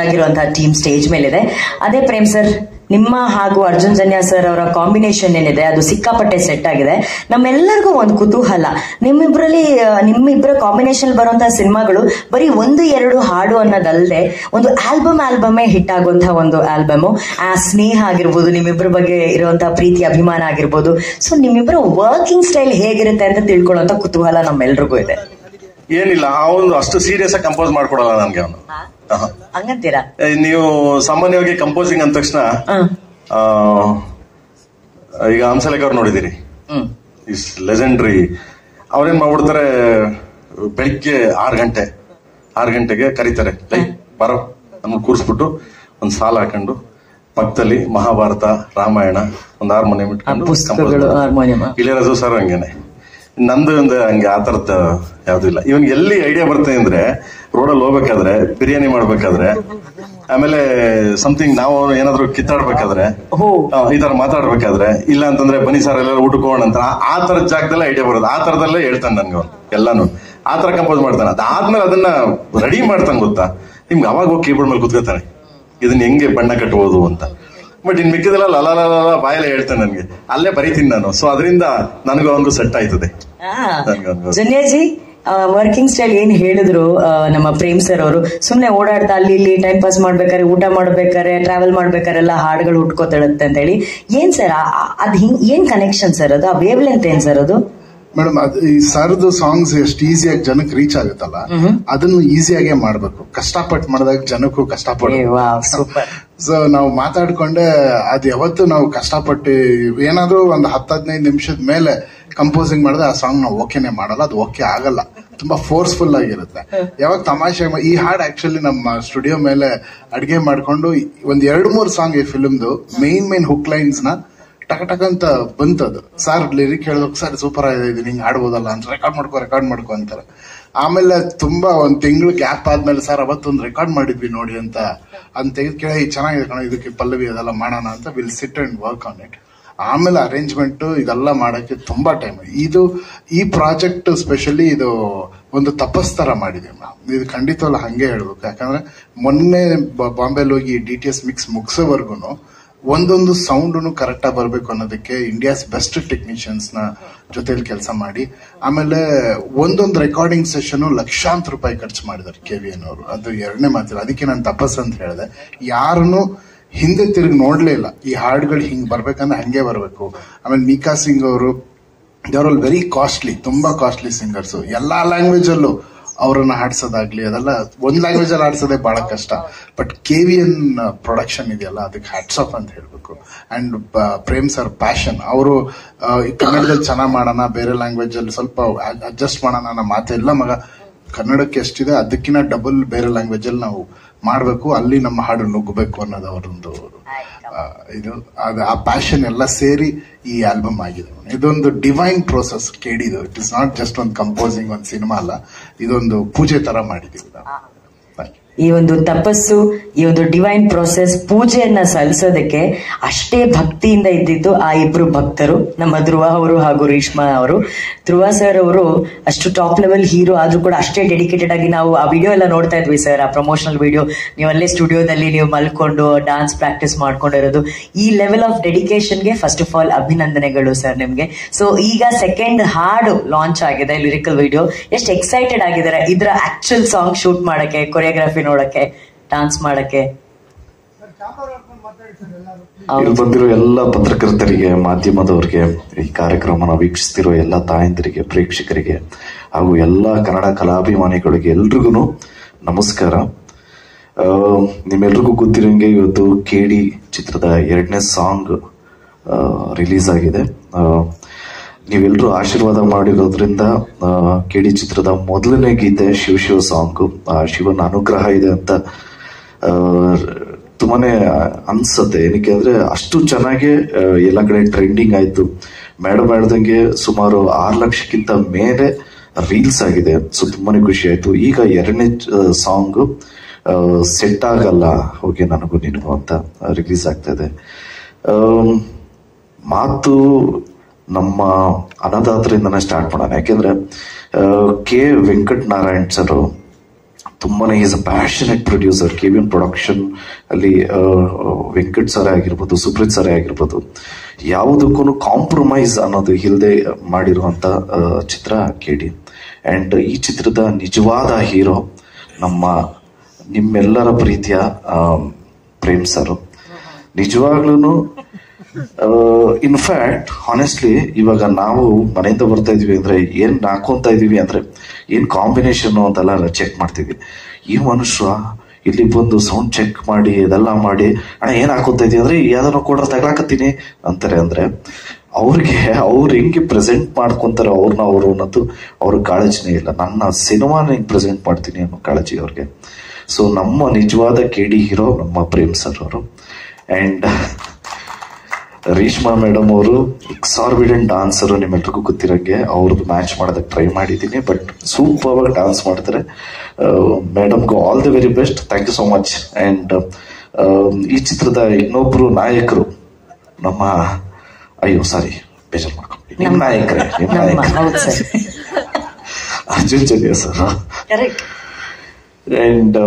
ಆಗಿರುವಂತಹ team stage ಮೇಲಿದೆ. ಅದೇ ಪ್ರೇಮ್ ಸರ್, ನಿಮ್ಮ ಹಾಗೂ ಅರ್ಜುನ್ ಜನ್ಯ ಸರ್ ಅವರ ಕಾಂಬಿನೇಷನ್ ಏನಿದೆ ಅದು ಸಿಕ್ಕಾಪಟ್ಟೆ ಸೆಟ್ ಆಗಿದೆ. ನಮ್ಮೆಲ್ಲರಿಗೂ ಒಂದು ಕುತೂಹಲ, ನಿಮ್ಮಿಬ್ಬರ ಕಾಂಬಿನೇಷನ್ ಬರುವಂತಹ ಸಿನಿಮಾಗಳು ಬರೀ 1-2 ಹಾಡು ಅನ್ನೋದಲ್ಲದೆ ಒಂದು ಆಲ್ಬಮೇ ಹಿಟ್ ಆಗುವಂತಹ ಒಂದು ಆಲ್ಬಮ್. ಆ ಸ್ನೇಹ ಆಗಿರ್ಬೋದು, ನಿಮ್ಮಿಬ್ಬರ ಬಗ್ಗೆ ಇರುವಂತಹ ಪ್ರೀತಿ ಅಭಿಮಾನ ಆಗಿರ್ಬೋದು. ಸೊ ನಿಮ್ಮಿಬ್ಬರ ವರ್ಕಿಂಗ್ ಸ್ಟೈಲ್ ಹೇಗಿರುತ್ತೆ ಅಂತ ತಿಳ್ಕೊಳ್ಳುವಂತ ಕುತೂಹಲ ನಮ್ಮೆಲ್ರಿಗೂ ಇದೆ. ಏನಿಲ್ಲ, ಅವನು ಅಷ್ಟು ಸೀರಿಯಸ್ ಆಗಿ ಕಂಪೋಸ್ ಮಾಡ್ಕೊಡಲ್ಲ ನನ್ಗೆ ಅವನು. ಹಂಗಂತೀರಾ? ನೀವು ಸಾಮಾನ್ಯವಾಗಿ ಕಂಪೋಸಿಂಗ್ ಅಂದ ತಕ್ಷಣ ಈಗ ಹಂಸಲೇಖ ಅವ್ರು ನೋಡಿದಿರಿ, ಇಸ್ ಲೆಜೆಂಡ್ರಿ. ಅವ್ರೇನ್ ಮಾಡ್ಬಿಡ್ತಾರೆ, ಬೆಳಿಗ್ಗೆ 6 ಗಂಟೆಗೆ ಕರೀತಾರೆ, ಬರೋ ನಮ್ಗೆ ಕೂರಿಸ್ಬಿಟ್ಟು ಒಂದ್ ಸಾಲ ಹಾಕೊಂಡು ಪಕ್ಕದಲ್ಲಿ ಮಹಾಭಾರತ, ರಾಮಾಯಣ, ಒಂದು ಹಾರ್ಮೋನಿಯಂ ಇಟ್ಕೊಂಡು. ಇಳೆಯರಾಜು ಸರ್ ಹಂಗೇನೆ, ನಂದು ಹಂಗೆ ಆ ತರದ ಯಾವ್ದು ಇಲ್ಲ. ಇವನ್ ಎಲ್ಲಿ ಐಡಿಯಾ ಬರ್ತದೆ ಅಂದ್ರೆ, ರೋಡಲ್ಲಿ ಹೋಗ್ಬೇಕಾದ್ರೆ, ಬಿರಿಯಾನಿ ಮಾಡ್ಬೇಕಾದ್ರೆ, ಆಮೇಲೆ ಸಮಥಿಂಗ್ ನಾವು ಏನಾದ್ರು ಕಿತ್ತಾಡ್ಬೇಕಾದ್ರೆ, ಈ ತರ ಮಾತಾಡ್ಬೇಕಾದ್ರೆ, ಇಲ್ಲ ಅಂತಂದ್ರೆ ಬನ್ನಿ ಸರ್ ಎಲ್ಲ ಊಟಕ್ಕೆ ಹೋಗೋಣ ಅಂತ, ಆ ತರದ ಜಾಗದಲ್ಲೇ ಐಡಿಯಾ ಬರೋದು. ಆ ತರದಲ್ಲೇ ಹೇಳ್ತಾನೆ ನನ್ಗೆ ಅವ್ನು ಎಲ್ಲಾನು. ಆ ತರ ಕಂಪೋಸ್ ಮಾಡ್ತಾನೆ. ಅದಾದ್ಮೇಲೆ ಅದನ್ನ ರೆಡಿ ಮಾಡ್ತಾನೆ ಗೊತ್ತಾ, ನಿಮ್ಗೆ ಅವಾಗ ಹೋಗಿ ಕೀಬೋರ್ಡ್ ಮೇಲೆ ಕುತ್ಕೋತಾನೆ, ಇದನ್ನ ಹೆಂಗೆ ಬಣ್ಣ ಕಟ್ಬೋದು ಅಂತ. ಬಟ್ ಇನ್ ಮಿಕ್ಕಿದೆಲ್ಲ ಲಲ ಬಾಯಲ್ಲೇ ಹೇಳ್ತಾನೆ ನನ್ಗೆ, ಅಲ್ಲೇ ಬರೀತೀನಿ ನಾನು. ಸೊ ಅದರಿಂದ ನನಗೂ ಅವನಿಗೂ ಸೆಟ್ ಆಯ್ತದೆ. ಜನ್ಯಾಜಿ ವರ್ಕಿಂಗ್ ಸ್ಟೈಲ್ ಏನ್ ಹೇಳಿದ್ರು ನಮ್ಮ ಪ್ರೇಮ್ ಸರ್ ಅವರು, ಸುಮ್ನೆ ಓಡಾಡ್ತಾ ಅಲ್ಲಿ ಇಲ್ಲಿ ಟೈಮ್ ಪಾಸ್ ಮಾಡ್ಬೇಕಾರೆ, ಊಟ ಮಾಡ್ಬೇಕಾರೆ, ಟ್ರಾವೆಲ್ ಮಾಡ್ಬೇಕಾರೆಲ್ಲ ಹಾಡುಗಳು ಹುಟ್ಕೋತಾಳುತ್ತೆ ಅಂತ ಹೇಳಿ, ಏನ್ ಸರ್ ಅದ್ ಏನ್ ಕನೆಕ್ಷನ್ ಸರ್ ಅದು? ಆ ವೇವ್ ಲೆಂತ್ ಏನ್ ಸರ್ ಅದು? ಮೇಡಮ್, ಈ ಸರ್ದು ಸಾಂಗ್ಸ್ ಎಷ್ಟು ಈಸಿಯಾಗಿ ಜನಕ್ಕೆ ರೀಚ್ ಆಗುತ್ತಲ್ಲ, ಅದನ್ನು ಈಸಿಯಾಗೆ ಮಾಡ್ಬೇಕು. ಕಷ್ಟಪಟ್ಟು ಮಾಡಿದಾಗ ಜನಕ್ಕೂ ಕಷ್ಟಪಟ್ಟು. ಸೊ ನಾವು ಮಾತಾಡ್ಕೊಂಡೆ ಅದ್ ಯಾವತ್ತು ನಾವು ಕಷ್ಟಪಟ್ಟು ಏನಾದ್ರೂ ಒಂದು 10-15 ನಿಮಿಷದ ಮೇಲೆ ಕಂಪೋಸಿಂಗ್ ಮಾಡಿದ್ರೆ ಆ ಸಾಂಗ್ ನಾವು ಓಕೆನೆ ಮಾಡಲ್ಲ, ಅದು ಓಕೆ ಆಗಲ್ಲ, ತುಂಬಾ ಫೋರ್ಸ್ಫುಲ್ ಆಗಿರುತ್ತೆ. ಯಾವಾಗ ತಮಾಷೆ, ಈ ಹಾಡ್ ಆಕ್ಚುಲಿ ನಮ್ಮ ಸ್ಟುಡಿಯೋ ಮೇಲೆ ಅಡಿಗೆ ಮಾಡ್ಕೊಂಡು ಒಂದ್ 2-3 ಸಾಂಗ್ ಈ ಫಿಲ್ಮ್ದು ಮೇನ್ ಹುಕ್ ಲೈನ್ಸ್ ನ ಟಕ ಅಂತ ಬಂತದು. ಸರ್ ಲಿರಿಕ್ ಹೇಳಿದಾಗ, ಸರ್ ಸೂಪರ್ ಆಗಿದೆ, ಇದು ಹಿಂಗ್ ಹಾಡ್ಬೋದಲ್ಲ ಅಂತ ರೆಕಾರ್ಡ್ ಮಾಡ್ಕೊ ಅಂತಾರೆ. ಆಮೇಲೆ ತುಂಬಾ ಒಂದ್ ತಿಂಗಳು ಗ್ಯಾಪ್ ಆದ್ಮೇಲೆ, ಸರ್ ಅವತ್ತೊಂದು ರೆಕಾರ್ಡ್ ಮಾಡಿದ್ವಿ ನೋಡಿ ಅಂತ ತೆಗೆದು ಕೇಳಿ, ಚೆನ್ನಾಗಿದೆ ಕಣ, ಇದಕ್ಕೆ ಪಲ್ಲವಿ ಅದೆಲ್ಲ ಮಾಡೋಣ ಅಂತ, will sit and work on it. ಆಮೇಲೆ ಅರೇಂಜ್ಮೆಂಟ್ ಇದೆಲ್ಲ ಮಾಡಕ್ಕೆ ತುಂಬಾ ಟೈಮ್. ಈ ಪ್ರಾಜೆಕ್ಟ್ ಸ್ಪೆಷಲಿ ಇದು ಒಂದು ತಪಸ್ತರ ಮಾಡಿದೀವಿ ನಾವು. ಇದು ಖಂಡಿತವಲ್ಲ ಹಂಗೆ ಹೇಳ್ಬೇಕು. ಯಾಕಂದ್ರೆ ಮೊನ್ನೆ ಬಾಂಬೆಲ್ ಹೋಗಿ DTS ಮಿಕ್ಸ್ ಮುಗಿಸೋವರೆಗೂ ಒಂದೊಂದು ಸೌಂಡ್ ಕರೆಕ್ಟ್ ಆಗಿ ಬರ್ಬೇಕು ಅನ್ನೋದಕ್ಕೆ ಇಂಡಿಯಾಸ್ ಬೆಸ್ಟ್ ಟೆಕ್ನಿಷಿಯನ್ಸ್ ನ ಜೊತೆಲಿ ಕೆಲಸ ಮಾಡಿ, ಆಮೇಲೆ ಒಂದೊಂದು ರೆಕಾರ್ಡಿಂಗ್ ಸೆಷನ್ ಲಕ್ಷಾಂತರ ರೂಪಾಯಿ ಖರ್ಚು ಮಾಡಿದ್ದಾರೆ KVN ಅವರು. ಅದು ಎರಡನೇ ಮಾತಿಲ್ಲ. ಅದಕ್ಕೆ ನಾನು ತಪಸ್ ಅಂತ ಹೇಳಿದೆ. ಯಾರನ್ನು ಹಿಂದೆ ತಿರುಗಿ ನೋಡ್ಲೇ ಇಲ್ಲ. ಈ ಹಾಡುಗಳು ಹಿಂಗ್ ಬರ್ಬೇಕಂದ್ರೆ ಹಂಗೆ ಬರ್ಬೇಕು. ಆಮೇಲೆ ಮೀಕಾ ಸಿಂಗ್ ಅವರು, ದೇವರಲ್ಲಿ ವೆರಿ ಕಾಸ್ಟ್ಲಿ, ತುಂಬಾ ಕಾಸ್ಟ್ಲಿ ಸಿಂಗರ್ಸ್. ಎಲ್ಲಾ ಲ್ಯಾಂಗ್ವೇಜ್ ಅಲ್ಲೂ ಅವರನ್ನ ಹಾಡ್ಸೋದಾಗ್ಲಿ, ಅದೆಲ್ಲ ಒಂದ್ ಲ್ಯಾಂಗ್ವೇಜ್ ಅಲ್ಲಿ ಹಾಡ್ಸೋದೇ ಬಹಳ ಕಷ್ಟ. ಬಟ್ KVN ಪ್ರೊಡಕ್ಷನ್ ಇದೆಯಲ್ಲ, ಅದಕ್ಕೆ ಹ್ಯಾಟ್ಸ್ ಆಫ್ ಅಂತ ಹೇಳ್ಬೇಕು. ಅಂಡ್ ಪ್ರೇಮ್ ಸರ್ ಪ್ಯಾಷನ್, ಅವರು ಕನ್ನಡದಲ್ಲಿ ಚೆನ್ನಾಗ್ ಮಾಡೋಣ, ಬೇರೆ ಲ್ಯಾಂಗ್ವೇಜ್ ಅಲ್ಲಿ ಸ್ವಲ್ಪ ಅಡ್ಜಸ್ಟ್ ಮಾಡೋಣ ಅನ್ನೋ ಮಾತೆಲ್ಲ, ಮಗ ಕನ್ನಡಕ್ಕೆ ಎಷ್ಟಿದೆ ಅದಕ್ಕಿಂತ ಡಬಲ್ ಬೇರೆ ಲ್ಯಾಂಗ್ವೇಜ್ ಅಲ್ಲಿ ನಾವು ಮಾಡ್ಬೇಕು, ಅಲ್ಲಿ ನಮ್ಮ ಹಾಡು ನುಗ್ಗಬೇಕು ಅನ್ನೋದು ಅವರೊಂದು ಇದು. ಆ ಪ್ಯಾಷನ್ ಎಲ್ಲ ಸೇರಿ ಈ ಆಲ್ಬಮ್ ಆಗಿದೆ. ಇದೊಂದು ಡಿವೈನ್ ಪ್ರೋಸೆಸ್ ಕೇಳಿದ್ದು. ಇಟ್ ಇಸ್ ನಾಟ್ ಜಸ್ಟ್ ಒಂದು ಕಂಪೋಸಿಂಗ್, ಒಂದು ಸಿನಿಮಾ ಅಲ್ಲ, ಇದೊಂದು ಪೂಜೆ ತರ ಮಾಡಿದೀವಿ ನಾವು. ಈ ಒಂದು ತಪಸ್ಸು, ಈ ಒಂದು ಡಿವೈನ್ ಪ್ರೋಸೆಸ್, ಪೂಜೆಯನ್ನ ಸಲ್ಲಿಸೋದಕ್ಕೆ ಅಷ್ಟೇ ಭಕ್ತಿಯಿಂದ ಇದ್ದಿದ್ದು ಆ ಇಬ್ರು ಭಕ್ತರು, ನಮ್ಮ ಧ್ರುವ ಅವರು ಹಾಗೂ ರೇಷ್ಮಾ ಅವರು. ಧ್ರುವ ಸರ್ ಅವರು ಅಷ್ಟು ಟಾಪ್ ಲೆವೆಲ್ ಹೀರೋ ಆದ್ರೂ ಕೂಡ ಅಷ್ಟೇ ಡೆಡಿಕೇಟೆಡ್ ಆಗಿ, ನಾವು ಆ ವಿಡಿಯೋ ಎಲ್ಲ ನೋಡ್ತಾ ಇದ್ವಿ ಸರ್, ಆ ಪ್ರಮೋಷನಲ್ ವಿಡಿಯೋ, ನೀವಲ್ಲೇ ಸ್ಟುಡಿಯೋದಲ್ಲಿ ನೀವು ಮಲ್ಕೊಂಡು ಡಾನ್ಸ್ ಪ್ರಾಕ್ಟೀಸ್ ಮಾಡ್ಕೊಂಡಿರೋದು. ಈ ಲೆವೆಲ್ ಆಫ್ ಡೆಡಿಕೇಶನ್ಗೆ ಫಸ್ಟ್ ಆಫ್ ಆಲ್ ಅಭಿನಂದನೆಗಳು ಸರ್ ನಿಮ್ಗೆ. ಸೊ ಈಗ ಸೆಕೆಂಡ್ ಹಾಡು ಲಾಂಚ್ ಆಗಿದೆ, ಲಿರಿಕಲ್ ವಿಡಿಯೋ. ಎಷ್ಟು ಎಕ್ಸೈಟೆಡ್ ಆಗಿದ್ದಾರೆ ಇದ್ರ ಆಕ್ಚುಯಲ್ ಸಾಂಗ್ ಶೂಟ್ ಮಾಡಕ್ಕೆ, ಕೊರಿಯೋಗ್ರಫಿ ನೋಡಕ್ಕೆ, ಡಾನ್ಸ್ ಮಾಡಕ್ಕೆ? ಇಲ್ಲಿ ಬಂದಿರೋ ಎಲ್ಲ ಪತ್ರಕರ್ತರಿಗೆ, ಮಾಧ್ಯಮದವರಿಗೆ, ಈ ಕಾರ್ಯಕ್ರಮನ ವೀಕ್ಷಿಸ್ತಿರೋ ಎಲ್ಲ ತಾಯಂದಿರಿಗೆ, ಪ್ರೇಕ್ಷಕರಿಗೆ ಹಾಗೂ ಎಲ್ಲ ಕನ್ನಡ ಕಲಾಭಿಮಾನಿಗಳಿಗೆ ಎಲ್ರಿಗೂ ನಮಸ್ಕಾರ. ನಿಮ್ಮೆಲ್ರಿಗೂ ಗೊತ್ತಿರೋಂಗೆ ಇವತ್ತು KD ಚಿತ್ರದ 2ನೇ ಸಾಂಗ್ ರಿಲೀಸ್ ಆಗಿದೆ. ನೀವೆಲ್ಲರೂ ಆಶೀರ್ವಾದ ಮಾಡಿರೋದ್ರಿಂದ KD ಚಿತ್ರದ 1ನೇ ಗೀತೆ ಶಿವ ಸಾಂಗ್, ಶಿವನ ಅನುಗ್ರಹ ಇದೆ ಅಂತ ತುಂಬಾನೇ ಅನ್ಸತ್ತೆ. ಏನಕ್ಕೆ ಅಂದ್ರೆ ಅಷ್ಟು ಚೆನ್ನಾಗಿ ಎಲ್ಲ ಕಡೆ ಟ್ರೆಂಡಿಂಗ್ ಆಯ್ತು. ಬೇಡದಂಗೆ ಸುಮಾರು 6 ಲಕ್ಷಕ್ಕಿಂತ ಮೇಲೆ ರೀಲ್ಸ್ ಆಗಿದೆ. ಸೊ ತುಂಬಾನೇ ಖುಷಿ ಆಯ್ತು. ಈಗ 2ನೇ ಸಾಂಗ್ ಸೆಟ್ ಆಗಲ್ಲ ಹೋಗಿ ನನಗೂ ನಿನಗೂ ಅಂತ ರಿಲೀಸ್ ಆಗ್ತಾ ಇದೆ. ಮಾತು ನಮ್ಮ ಅನ್ನದಾತರಿಂದನೇ ಸ್ಟಾರ್ಟ್ ಮಾಡೋಣ. ಯಾಕೆಂದ್ರೆ K. ವೆಂಕಟ್ ನಾರಾಯಣ್ ಸರ್ ತುಂಬಾನೇ is a passionate producer. KVN production ಅಲ್ಲಿ ವೆಂಕಟ್ ಸರ್ ಆಗಿರ್ಬೋದು, ಸುಪ್ರೀತ್ ಸರ್ ಆಗಿರ್ಬೋದು, ಯಾವುದಕ್ಕೂ ಕಾಂಪ್ರಮೈಸ್ ಅನ್ನೋದು ಇಲ್ಲದೆ ಮಾಡಿರುವಂತ ಚಿತ್ರ KD. ಅಂಡ್ ಈ ಚಿತ್ರದ ನಿಜವಾದ ಹೀರೋ ನಿಮ್ಮೆಲ್ಲರ ಪ್ರೀತಿಯ ಪ್ರೇಮ್ ಸರ್. ನಿಜವಾಗ್ಲೂ ಇನ್ಫ್ಯಾಕ್ಟ್ ಹಾನೆಸ್ಟ್ಲಿ ಇವಾಗ ನಾವು ಮನೆಯಿಂದ ಬರ್ತಾ ಇದೀವಿ ಅಂದ್ರೆ ಏನ್ ಹಾಕೊಂತ ಇದೀವಿ ಅಂದ್ರೆ ಏನ್ ಕಾಂಬಿನೇಷನ್ ಅಂತೆಲ್ಲ ಚೆಕ್ ಮಾಡ್ತೀವಿ. ಈ ಮನುಷ್ಯ ಇಲ್ಲಿ ಬಂದು ಸೌಂಡ್ ಚೆಕ್ ಮಾಡಿ ಇದೆಲ್ಲ ಮಾಡಿ ಅಣ್ಣ ಏನ್ ಹಾಕೋತಾ ಇದೀವಿ ಅಂದ್ರೆ ಯಾವ್ದನ್ನ ಕೂಡ ತಗ್ಲಾಕತ್ತೀನಿ ಅಂತಾರೆ. ಅಂದ್ರೆ ಅವ್ರಿಗೆ ಅವ್ರು ಹೆಂಗೆ ಪ್ರೆಸೆಂಟ್ ಮಾಡ್ಕೊಂತಾರೆ ಅವ್ರು ಅನ್ನೋದು ಅವ್ರಿಗೆ ಕಾಳಜಿನೇ ಇಲ್ಲ. ನನ್ನ ಸಿನಿಮಾನ ಹೆಂಗ್ ಪ್ರೆಸೆಂಟ್ ಮಾಡ್ತೀನಿ ಅನ್ನೋ ಕಾಳಜಿ ಅವ್ರಿಗೆ. ಸೊ ನಮ್ಮ ನಿಜವಾದ KD ಹೀರೋ ನಮ್ಮ ಪ್ರೇಮ್ ಸರ್ ಅವರು. ಅಂಡ್ ರೇಷ್ಮಾ ಮೇಡಮ್ ಅವರು ಎಕ್ಸಾರ್ಬಿಡೆಂಟ್ ಡಾನ್ಸರು, ನಿಮ್ಮೆಲ್ರಿಗೂ ಗೊತ್ತಿರಂಗೆ. ಅವ್ರದ್ದು ಮ್ಯಾಚ್ ಮಾಡೋದಕ್ಕೆ ಟ್ರೈ ಮಾಡಿದ್ದೀನಿ, ಬಟ್ ಸೂಪರ್ ಆಗಿ ಡಾನ್ಸ್ ಮಾಡ್ತಾರೆ. ಮೇಡಮ್ಗೂ all the very best. Thank you so much. And ಈ ಚಿತ್ರದ ಇನ್ನೊಬ್ರು ನಾಯಕರು ಬೇಜಾರು ಮಾಡ್ಕೊಂಡು ನಿಮ್ಮ ನಾಯಕರೇ ಅರ್ಜುನ್ ಜನ್ಯ ಸರ್. ಅಂಡ್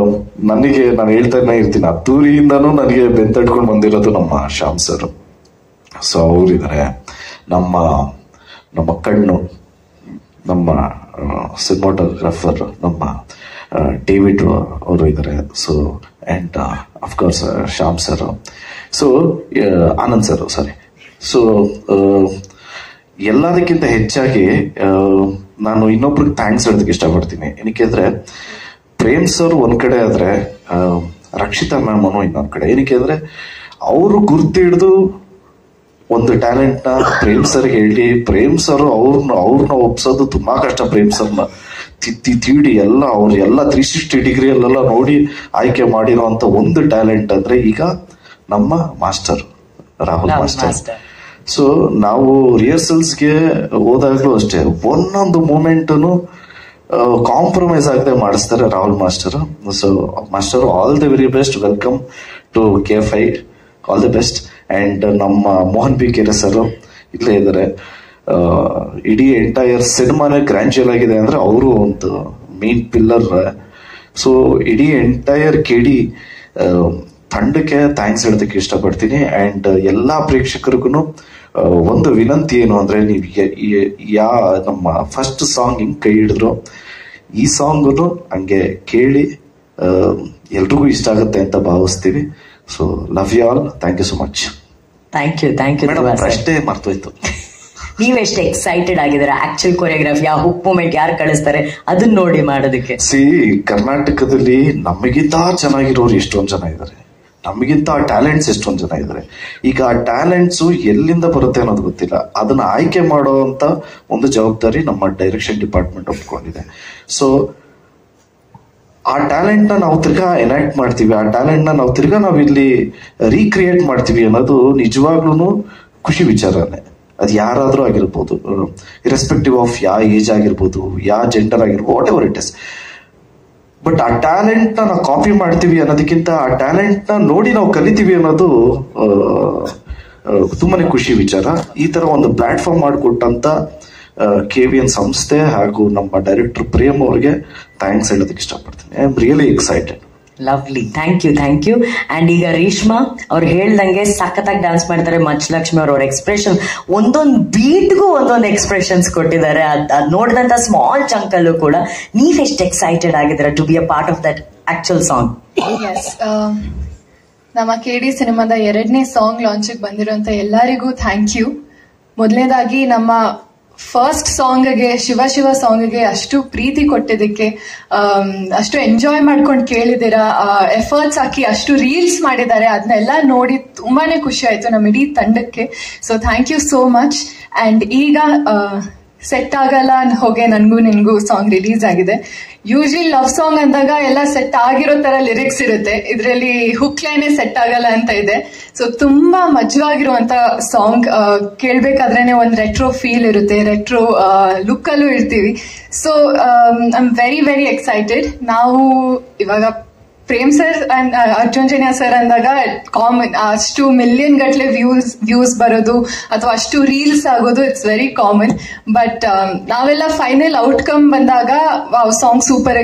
ನಾನು ಹೇಳ್ತಾನೆ ಇರ್ತೀನಿ, ಅದ್ದೂರಿಯಿಂದಾನು ನನಗೆ ಬೆಂತಟ್ಕೊಂಡು ಬಂದಿರೋದು ನಮ್ಮ ಶ್ಯಾಮ್ ಸರ್. ಸೊ ಅವರಿದ್ದಾರೆ, ನಮ್ಮ ಕಣ್ಣು, ನಮ್ಮ ಸಿನಿಮಾಟೋಗ್ರಾಫರ್ ನಮ್ಮ ಡೇವಿಡ್ ಅವರು ಇದ್ದಾರೆ. So and of course Shyam sir. So Anand sir, sorry. So ಎಲ್ಲದಕ್ಕಿಂತ ಹೆಚ್ಚಾಗಿ ನಾನು ಇನ್ನೊಬ್ರಿಗೆ ಥ್ಯಾಂಕ್ಸ್ ಹೇಳೋದಕ್ಕೆ ಇಷ್ಟಪಡ್ತೀನಿ. ಏನಕ್ಕೆ ಅಂದ್ರೆ ಪ್ರೇಮ್ ಸರ್ ಒಂದ್ ಕಡೆ ಆದ್ರೆ ರಕ್ಷಿತಾ ಮ್ಯಾಮ್ ಅನ್ನೋ ಇನ್ನೊಂದ್ ಕಡೆ. ಏನಕ್ಕೆ ಅಂದ್ರೆ ಅವರು ಗುರ್ತು ಹಿಡಿದು ಒಂದು ಟ್ಯಾಲೆಂಟ್ ನ ಪ್ರೇಮ್ ಸರ್ ಹೇಳಿ, ಪ್ರೇಮ್ ಸರ್ ಅವ್ರನ್ನ ಒಪ್ಸೋದು ತುಂಬಾ ಕಷ್ಟ. ಪ್ರೇಮ್ ಸರ್ನ ತೀಡಿ ಎಲ್ಲ 360 ಡಿಗ್ರಿ ಅಲ್ಲೆಲ್ಲ ನೋಡಿ ಆಯ್ಕೆ ಮಾಡಿರೋಂತ ಒಂದು ಟ್ಯಾಲೆಂಟ್ ಅಂದ್ರೆ ಈಗ ನಮ್ಮ ಮಾಸ್ಟರ್ ರಾಹುಲ್ ಮಾಸ್ಟರ್. ಸೊ ನಾವು ರಿಹರ್ಸಲ್ಸ್ಗೆ ಹೋದಾಗ್ಲೂ ಅಷ್ಟೇ ಒಂದೊಂದು ಮೂಮೆಂಟ್ನು ಕಾಂಪ್ರಮೈಸ್ ಆಗದೆ ಮಾಡಿಸ್ತಾರೆ Rahul master. So master all the very best. Welcome to KF. All the best. And ನಮ್ಮ ಮೋಹನ್ ಬಿ ಕೆರೆ ಸರ್ ಇಲ್ಲೇ ಇದ್ದಾರೆ. ಇಡೀ ಎಂಟೈರ್ ಸಿನಿಮಾನೇ ಗ್ರ್ಯಾಂಜುಯಲ್ ಆಗಿದೆ ಅಂದ್ರೆ ಅವರು ಒಂದು ಮೇನ್ ಪಿಲ್ಲರ್. ಸೊ ಇಡೀ ಎಂಟೈರ್ KD ತಂಡಕ್ಕೆ ಥ್ಯಾಂಕ್ಸ್ ಹೇಳೋದಕ್ಕೆ ಇಷ್ಟಪಡ್ತೀನಿ. ಅಂಡ್ ಎಲ್ಲಾ ಪ್ರೇಕ್ಷಕರಿಗೂ ಒಂದು ವಿನಂತಿ ಏನು ಅಂದ್ರೆ, ನೀವು ನಮ್ಮ ಫಸ್ಟ್ ಸಾಂಗ್ ಹಿಂಗ್ ಕೈ ಹಿಡಿದ್ರು, ಈ ಸಾಂಗು ಹಂಗೆ ಕೇಳಿ ಎಲ್ರಿಗೂ ಇಷ್ಟ ಆಗುತ್ತೆ ಅಂತ ಭಾವಿಸ್ತೀವಿ. So love you all. Thank you so much. Thank you madam. ಅಷ್ಟೇ ಮರ್ತೋಯ್ತು, ನೀವೆಷ್ಟು ಎಕ್ಸೈಟೆಡ್ ಆಗಿದ್ದೀರಾ ಆಕ್ಚುಲ್ ಕೊರಿಯೋಗ್ರಾಫಿ, ಆ ಹುಕ್ ಮೂಮೆಂಟ್ ಯಾರು ಕಳಿಸ್ತಾರೆ ಅದನ್ನ ನೋಡಿ ಮಾಡೋದಕ್ಕೆ. ಕರ್ನಾಟಕದಲ್ಲಿ ನಮಗಿಂತ ಚೆನ್ನಾಗಿರೋರು ಎಷ್ಟೊಂದು ಜನ ಇದ್ದಾರೆ, ನಮಗಿಂತ ಟ್ಯಾಲೆಂಟ್ಸ್ ಎಷ್ಟೊಂದು ಜನ ಇದ್ದಾರೆ. ಈಗ ಆ ಟ್ಯಾಲೆಂಟ್ಸ್ ಎಲ್ಲಿಂದ ಬರುತ್ತೆ ಅನ್ನೋದು ಗೊತ್ತಿಲ್ಲ. ಅದನ್ನ ಆಯ್ಕೆ ಮಾಡುವಂತ ಒಂದು ಜವಾಬ್ದಾರಿ ನಮ್ಮ ಡೈರೆಕ್ಷನ್ ಡಿಪಾರ್ಟ್ಮೆಂಟ್ ಒಪ್ಕೊಂಡಿದೆ. ಸೊ ಆ ಟ್ಯಾಲೆಂಟ್ ನ ನಾವು ತಿರ್ಗಾ ಎನಾಕ್ಟ್ ಮಾಡ್ತೀವಿ, ಆ ಟ್ಯಾಲೆಂಟ್ ನಾವು ತಿರ್ಗಾ ನಾವು ಇಲ್ಲಿ ರೀಕ್ರಿಯೇಟ್ ಮಾಡ್ತೀವಿ ಅನ್ನೋದು ನಿಜವಾಗ್ಲೂ ಖುಷಿ ವಿಚಾರನೇ. ಅದು ಯಾರಾದ್ರೂ ಆಗಿರ್ಬೋದು, ಇರೆಸ್ಪೆಕ್ಟಿವ್ ಆಫ್ ಯಾವ ಏಜ್ ಆಗಿರ್ಬೋದು, ಯಾವ ಜೆಂಡರ್ ಆಗಿರ್ಬೋದು, what ever it is. But ಆ ಟ್ಯಾಲೆಂಟ್ ನಾವು ಕಾಪಿ ಮಾಡ್ತೀವಿ ಅನ್ನೋದಕ್ಕಿಂತ ಆ ಟ್ಯಾಲೆಂಟ್ ನೋಡಿ ನಾವು ಕಲಿತೀವಿ ಅನ್ನೋದು ತುಂಬಾನೇ ಖುಷಿ ವಿಚಾರ. ಈ ತರ ಒಂದು ಪ್ಲಾಟ್ಫಾರ್ಮ್ ಮಾಡಿಕೊಟ್ಟಂತ KVN ಸಂಸ್ಥೆ ಹಾಗೂ ನಮ್ಮ ಡೈರೆಕ್ಟರ್ ಪ್ರೇಮ್ ಅವ್ರಿಗೆ ಥ್ಯಾಂಕ್ಸ್ ಹೇಳೋದಕ್ಕೆ ಇಷ್ಟಪಡ್ತೀನಿ. I am really excited. Lovely. Thank you. And ಈಗ ರೇಷ್ಮಾ ಅವ್ರು ಹೇಳ್ದಂಗೆ ಸಖತ್ತಾಗಿ ಡಾನ್ಸ್ ಮಾಡ್ತಾರೆ. ಮಚ್ಚಲಕ್ಷ್ಮಿ ಅವ್ರ ಎಕ್ಸ್ಪ್ರೆಷನ್, ಒಂದೊಂದು ಬೀಟ್ಗೂ ಒಂದೊಂದು ಎಕ್ಸ್ಪ್ರೆಷನ್ಸ್ ಕೊಟ್ಟಿದ್ದಾರೆ. ಅದ್ ನೋಡಿದಂತ ಸ್ಮಾಲ್ ಚಂಕ್ ಅಲ್ಲೂ ಕೂಡ ನೀವೆಷ್ಟು ಎಕ್ಸೈಟೆಡ್ ಆಗಿದ್ದೀರಾ to be a part of that actual song? ನಮ್ಮ KD ಸಿನಿಮಾದ 2ನೇ ಸಾಂಗ್ ಲಾಂಚಿಗೆ ಬಂದಿರುವಂತ ಎಲ್ಲರಿಗೂ ಥ್ಯಾಂಕ್ ಯು. ಮೊದಲನೇದಾಗಿ ನಮ್ಮ ಫಸ್ಟ್ ಸಾಂಗ್ಗೆ, ಶಿವ ಶಿವ ಸಾಂಗ್ಗೆ ಅಷ್ಟು ಪ್ರೀತಿ ಕೊಟ್ಟಿದ್ದಕ್ಕೆ, ಅಷ್ಟು ಎಂಜಾಯ್ ಮಾಡ್ಕೊಂಡು ಕೇಳಿದಿರ, ಎಫರ್ಟ್ಸ್ ಹಾಕಿ ಅಷ್ಟು ರೀಲ್ಸ್ ಮಾಡಿದ್ದಾರೆ, ಅದನ್ನೆಲ್ಲ ನೋಡಿ ತುಂಬಾನೇ ಖುಷಿ ಆಯ್ತು ನಮ್ಮ ಇಡೀ ತಂಡಕ್ಕೆ. So thank you so much. And ಈಗ ಸೆಟ್ ಆಗಲ್ಲ ಹೋಗೆ ನನ್ಗೂ ನಿನ್ಗೂ ಸಾಂಗ್ ರಿಲೀಸ್ ಆಗಿದೆ. ಯೂಶಲಿ ಲವ್ ಸಾಂಗ್ ಅಂದಾಗ ಎಲ್ಲ ಸೆಟ್ ಆಗಿರೋ ತರ ಲಿರಿಕ್ಸ್ ಇರುತ್ತೆ, ಇದರಲ್ಲಿ ಹುಕ್ ಲೈನೇ ಸೆಟ್ ಆಗಲ್ಲ ಅಂತ ಇದೆ. ಸೊ ತುಂಬಾ ಮಜವಾಗಿರುವಂತ ಸಾಂಗ್, ಕೇಳ್ಬೇಕಾದ್ರೇನೆ ಒಂದು ರೆಟ್ರೋ ಫೀಲ್ ಇರುತ್ತೆ, ರೆಟ್ರೋ ಲುಕ್ ಅಲ್ಲೂ ಇರ್ತೀವಿ. So I am very very excited. ನಾವು ಇವಾಗ Prem sir and Arjun Janya sir ಅಂದಾಗ ಕಾಮನ್, ಅಷ್ಟು ಮಿಲಿಯನ್ ಗಟ್ಲೆ ವ್ಯೂಸ್ ಬರೋದು ಅಥವಾ ಅಷ್ಟು ರೀಲ್ಸ್ ಆಗೋದು ಇಟ್ಸ್ ವೆರಿ ಕಾಮನ್. ಬಟ್ ನಾವೆಲ್ಲ ಫೈನಲ್ ಔಟ್ಕಮ್ ಬಂದಾಗ ಸಾಂಗ್ ಸೂಪರ್